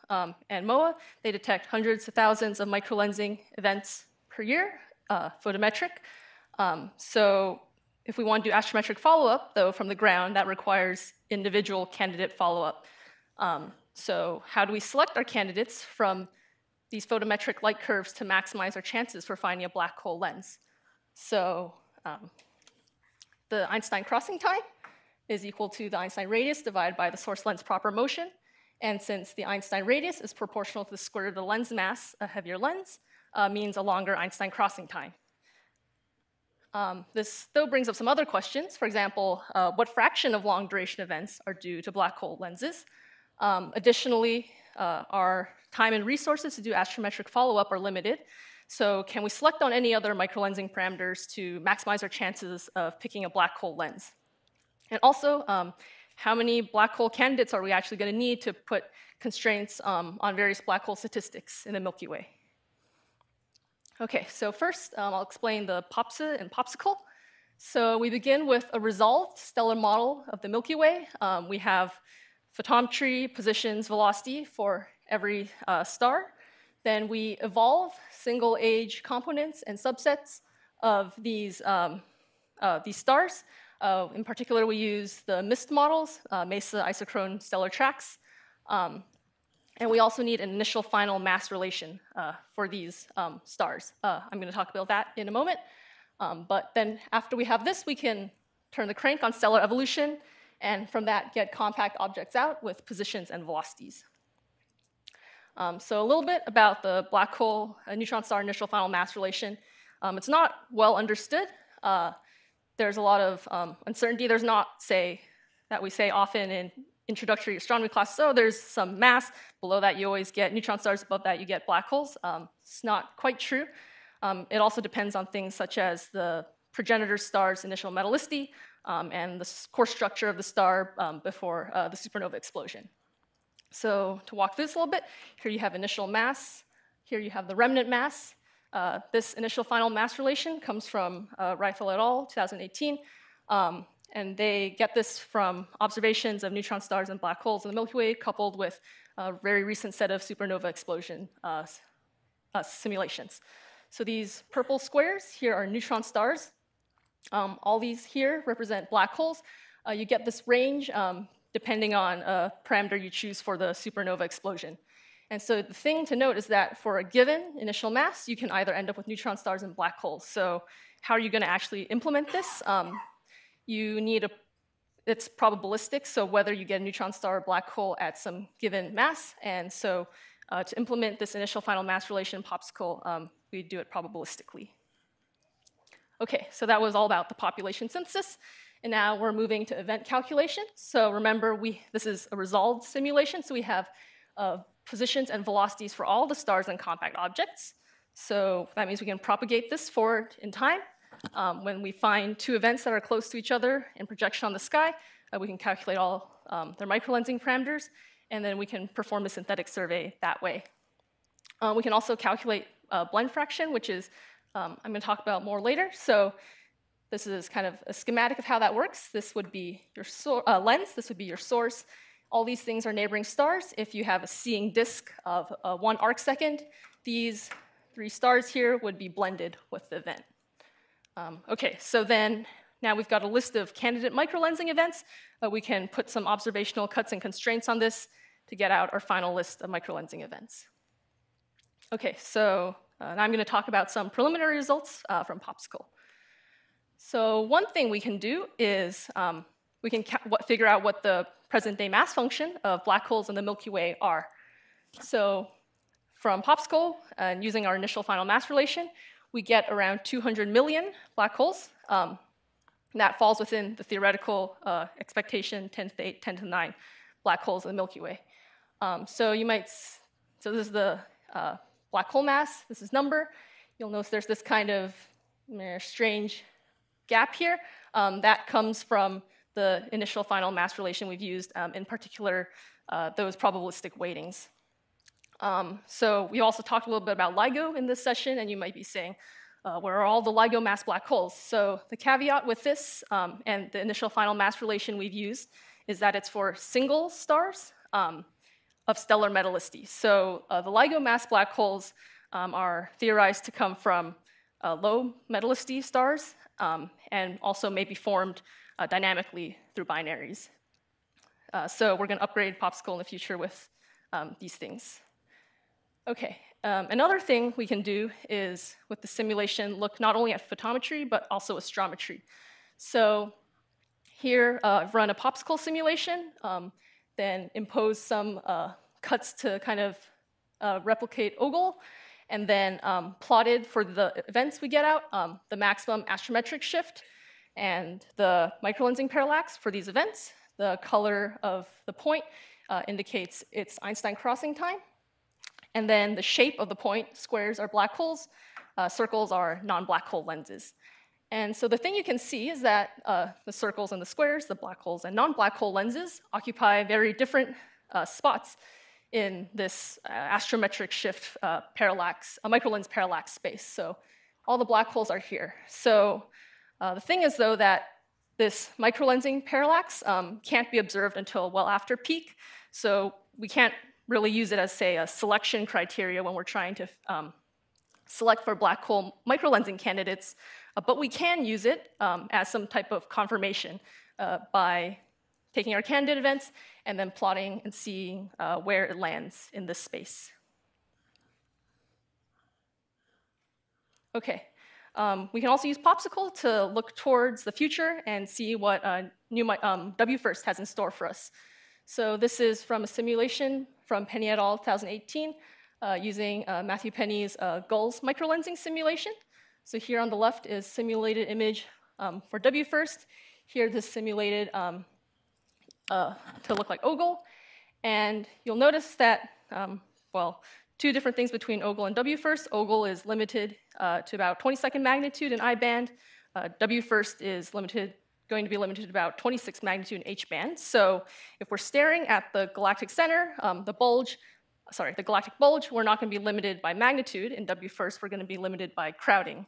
[SPEAKER 6] and MOA. They detect hundreds of thousands of microlensing events per year, photometric. So if we want to do astrometric follow-up, though, from the ground, that requires individual candidate follow-up. So how do we select our candidates from these photometric light curves to maximize our chances for finding a black hole lens? So the Einstein crossing time is equal to the Einstein radius divided by the source lens proper motion. And since the Einstein radius is proportional to the square root of the lens mass, a heavier lens means a longer Einstein crossing time. This, though, brings up some other questions. For example, what fraction of long duration events are due to black hole lenses? Additionally, our time and resources to do astrometric follow-up are limited. So can we select on any other microlensing parameters to maximize our chances of picking a black hole lens? And also, how many black hole candidates are we actually going to need to put constraints on various black hole statistics in the Milky Way? Okay, so first, I'll explain the POPSA and POPSICLE. So we begin with a resolved stellar model of the Milky Way. We have photometry, positions, velocity for every star, then we evolve single-age components and subsets of these stars. In particular, we use the MIST models, Mesa Isochrone Stellar Tracks. And we also need an initial final mass relation for these stars. I'm going to talk about that in a moment. But then after we have this, we can turn the crank on stellar evolution, and from that get compact objects out with positions and velocities. So a little bit about the black hole neutron star initial final mass relation. It's not well understood. There's a lot of uncertainty. There's not, that we say often in introductory astronomy class, so there's some mass. Below that, you always get neutron stars. Above that, you get black holes. It's not quite true. It also depends on things such as the progenitor star's initial metallicity and the core structure of the star before the supernova explosion. So to walk through this a little bit, here you have initial mass. Here you have the remnant mass. This initial final mass relation comes from Reifel et al., 2018. And they get this from observations of neutron stars and black holes in the Milky Way, coupled with a very recent set of supernova explosion simulations. So these purple squares here are neutron stars. All these here represent black holes. You get this range depending on a parameter you choose for the supernova explosion. And so the thing to note is that for a given initial mass, you can either end up with neutron stars and black holes. So how are you going to actually implement this? You need it's probabilistic, so whether you get a neutron star or black hole at some given mass. And so to implement this initial final mass relation popsicle, we do it probabilistically. Okay, so that was all about the population synthesis. And now we're moving to event calculation. So remember, this is a resolved simulation, so we have positions and velocities for all the stars and compact objects. So that means we can propagate this forward in time. When we find two events that are close to each other in projection on the sky, we can calculate all their microlensing parameters, and then we can perform a synthetic survey that way. We can also calculate blend fraction, which is I'm going to talk about more later. So this is kind of a schematic of how that works. This would be your lens. This would be your source. All these things are neighboring stars. If you have a seeing disk of 1 arcsecond, these 3 stars here would be blended with the event. Okay, so then now we've got a list of candidate microlensing events. We can put some observational cuts and constraints on this to get out our final list of microlensing events. Okay, so now I'm going to talk about some preliminary results from Popsicle. So one thing we can do is we can figure out what the present-day mass function of black holes in the Milky Way are. So from Popsicle, and using our initial final mass relation, we get around 200 million black holes. That falls within the theoretical expectation 10 to the 8, 10 to the 9 black holes in the Milky Way. So this is the black hole mass. This is number. You'll notice there's this kind of strange gap here. That comes from the initial final mass relation we've used, in particular, those probabilistic weightings. So we also talked a little bit about LIGO in this session, and you might be saying, where are all the LIGO mass black holes? So the caveat with this and the initial final mass relation we've used is that it's for single stars of stellar metallicity. So the LIGO mass black holes are theorized to come from low metallicity stars and also may be formed dynamically through binaries. So we're going to upgrade Popsicle in the future with these things. Okay, another thing we can do is, with the simulation, look not only at photometry, but also astrometry. So here, I've run a Popsicle simulation, then impose some cuts to kind of replicate Ogle, and then plotted for the events we get out, the maximum astrometric shift and the microlensing parallax for these events. The color of the point indicates its Einstein crossing time. And then the shape of the point, squares are black holes, circles are non-black hole lenses. And so the thing you can see is that the circles and the squares, the black holes and non-black hole lenses, occupy very different spots in this astrometric shift parallax, microlens parallax space. So all the black holes are here. So the thing is, though, that this microlensing parallax can't be observed until well after peak. So we can't really use it as, say, a selection criteria when we're trying to select for black hole microlensing candidates, but we can use it as some type of confirmation by taking our candidate events and then plotting and seeing where it lands in this space. Okay, we can also use Popsicle to look towards the future and see what new WFIRST has in store for us. So this is from a simulation from Penny et al. 2018 using Matthew Penny's Gulls microlensing simulation. So here on the left is simulated image for WFIRST. Here this simulated to look like Ogle. And you'll notice that, well, two different things between Ogle and WFIRST. Ogle is limited to about 20-second magnitude in I band. WFIRST is going to be limited to about 26 magnitude in H band. So if we're staring at the galactic center, the galactic bulge, we're not going to be limited by magnitude. In WFIRST, we're going to be limited by crowding.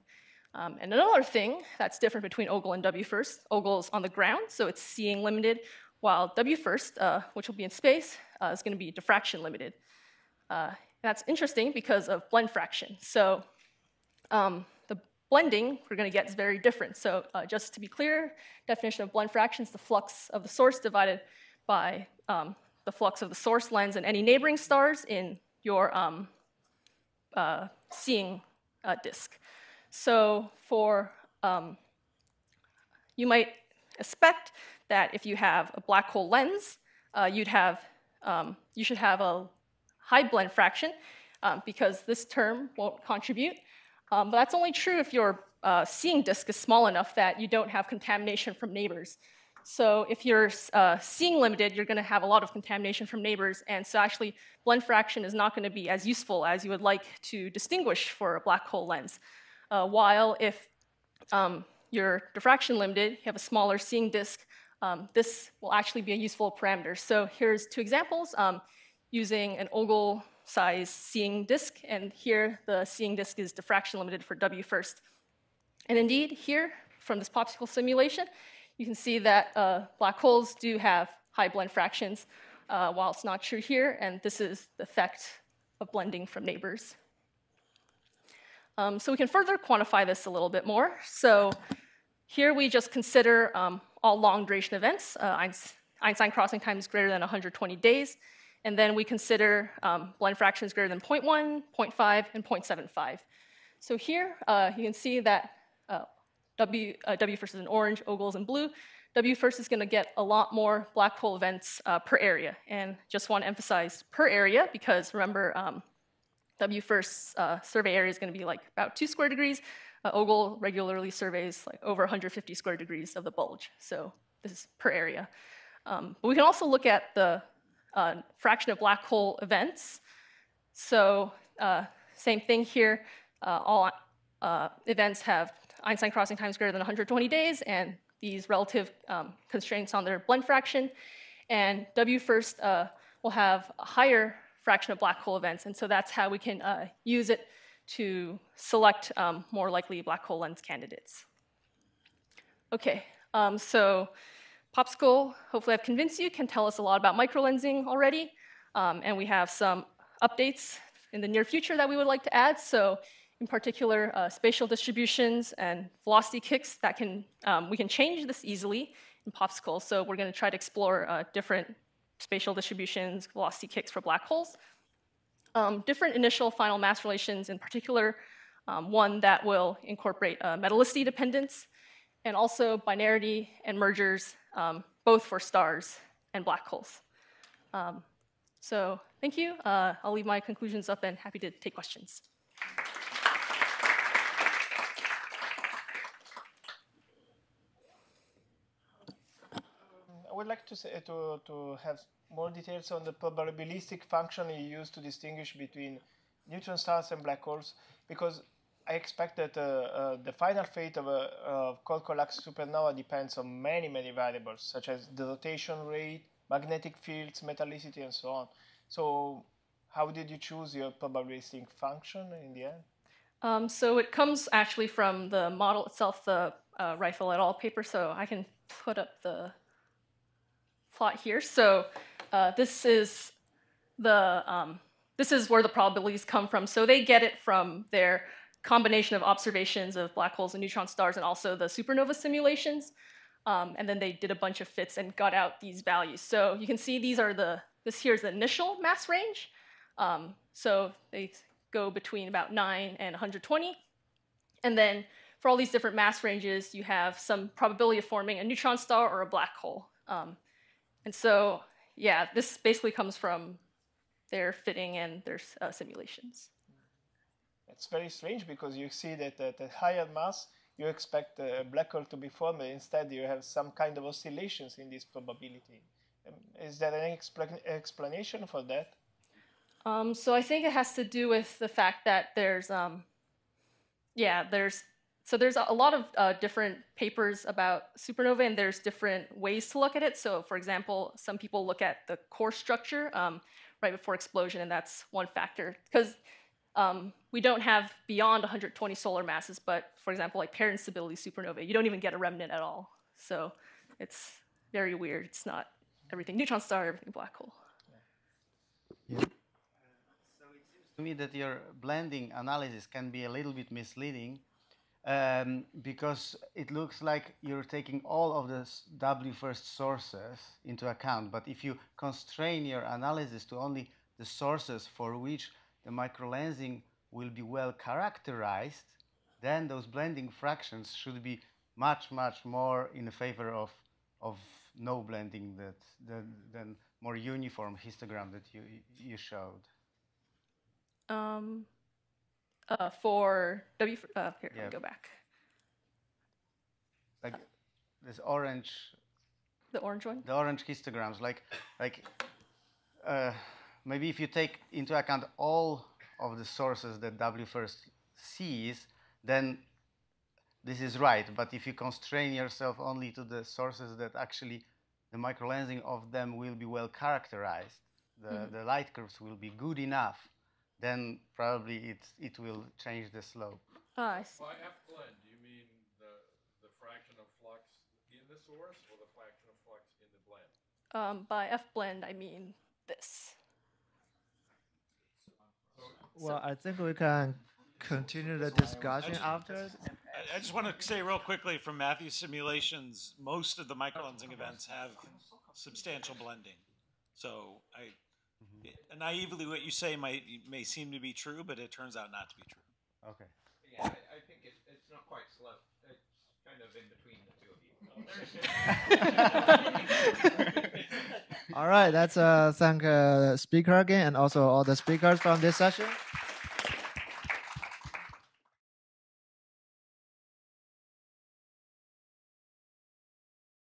[SPEAKER 6] And another thing that's different between Ogle and WFIRST, Ogle is on the ground, so it's seeing limited, while WFIRST, which will be in space, is going to be diffraction limited. That's interesting because of blend fraction. So the blending we're going to get is very different. So just to be clear, definition of blend fraction is the flux of the source divided by the flux of the source lens and any neighboring stars in your seeing disk. So for you might expect that if you have a black hole lens, you should have a high blend fraction because this term won't contribute. But that's only true if your seeing disk is small enough that you don't have contamination from neighbors. So if you're seeing limited, you're going to have a lot of contamination from neighbors. And so actually, blend fraction is not going to be as useful as you would like to distinguish for a black hole lens. While if you're diffraction limited, you have a smaller seeing disk, this will actually be a useful parameter. So here's two examples using an Ogle size seeing disk. And here, the seeing disk is diffraction limited for WFIRST. And indeed, here, from this popsicle simulation, you can see that black holes do have high blend fractions, while it's not true here. And this is the effect of blending from neighbors. So we can further quantify this a little bit more. So here we just consider all long duration events, Einstein crossing times greater than 120 days. And then we consider blend fractions greater than 0.1, 0.5, and 0.75. So here you can see that WFIRST is in orange, Ogle is in blue. WFIRST is going to get a lot more black hole events per area. And just want to emphasize per area because remember, WFIRST's survey area is going to be like about 2 square degrees. Ogle regularly surveys like over 150 square degrees of the bulge. So this is per area. But we can also look at the fraction of black hole events. So same thing here. All events have Einstein crossing times greater than 120 days and these relative constraints on their blend fraction. And WFIRST will have a higher fraction of black hole events. And so that's how we can use it to select more likely black hole lens candidates. Okay, so Popsicle, hopefully I've convinced you, can tell us a lot about microlensing already. And we have some updates in the near future that we would like to add. So in particular, spatial distributions and velocity kicks that we can change this easily in Popsicle. So we're going to try to explore different spatial distributions, velocity kicks for black holes. Different initial final mass relations, in particular, one that will incorporate metallicity dependence, and also binarity and mergers, both for stars and black holes. So thank you. I'll leave my conclusions up and happy to take questions.
[SPEAKER 2] I would like to say, to have more details on the probabilistic function you use to distinguish between neutron stars and black holes, because I expect that the final fate of a Colcollax supernova depends on many, many variables, such as the rotation rate, magnetic fields, metallicity, and so on. So how did you choose your probabilistic function in the end?
[SPEAKER 6] So it comes actually from the model itself, the Rifle et al. Paper, so I can put up the plot here. So this is this is where the probabilities come from. So they get it from their combination of observations of black holes and neutron stars and also the supernova simulations. And then they did a bunch of fits and got out these values. So you can see these are this here is the initial mass range. So they go between about 9 and 120. And then for all these different mass ranges, you have some probability of forming a neutron star or a black hole. And so, yeah, this basically comes from their fitting and their simulations.
[SPEAKER 2] It's very strange because you see that at a higher mass, you expect a black hole to be formed. Instead, you have some kind of oscillations in this probability. Is there any explanation for that?
[SPEAKER 6] So I think it has to do with the fact that there's a lot of different papers about supernovae, and there's different ways to look at it. So, for example, some people look at the core structure right before explosion, and that's one factor. Because we don't have beyond 120 solar masses, but, for example, like pair instability supernovae, you don't even get a remnant at all. So it's very weird. It's not everything neutron star, everything black hole.
[SPEAKER 3] Yeah.
[SPEAKER 15] So it seems to me that your blending analysis can be a little bit misleading because it looks like you're taking all of the W first sources into account. But if you constrain your analysis to only the sources for which the microlensing will be well characterized, then those blending fractions should be much, much more in favor of no blending than more uniform histogram that you showed.
[SPEAKER 6] For W, here,
[SPEAKER 15] Yeah.
[SPEAKER 6] I'll go back.
[SPEAKER 15] Like this orange.
[SPEAKER 6] The orange one?
[SPEAKER 15] The orange histograms, maybe if you take into account all of the sources that W first sees, then this is right. But if you constrain yourself only to the sources that actually the microlensing of them will be well characterized, the light curves will be good enough, then probably it will change the slope.
[SPEAKER 6] I see.
[SPEAKER 4] By F blend, do you mean the fraction of flux in the source or the fraction of flux in the blend?
[SPEAKER 6] By F blend, I mean this.
[SPEAKER 3] Well, I think we can continue the discussion after.
[SPEAKER 9] I just want to say real quickly from Matthew's simulations, most of the microlensing events have substantial blending. So naively, what you say may seem to be true, but it turns out not to be true.
[SPEAKER 15] Okay.
[SPEAKER 7] Yeah, I think it's not quite slow. It's kind of in between the two of you.
[SPEAKER 3] All right, let's thank speaker again and also all the speakers from this session.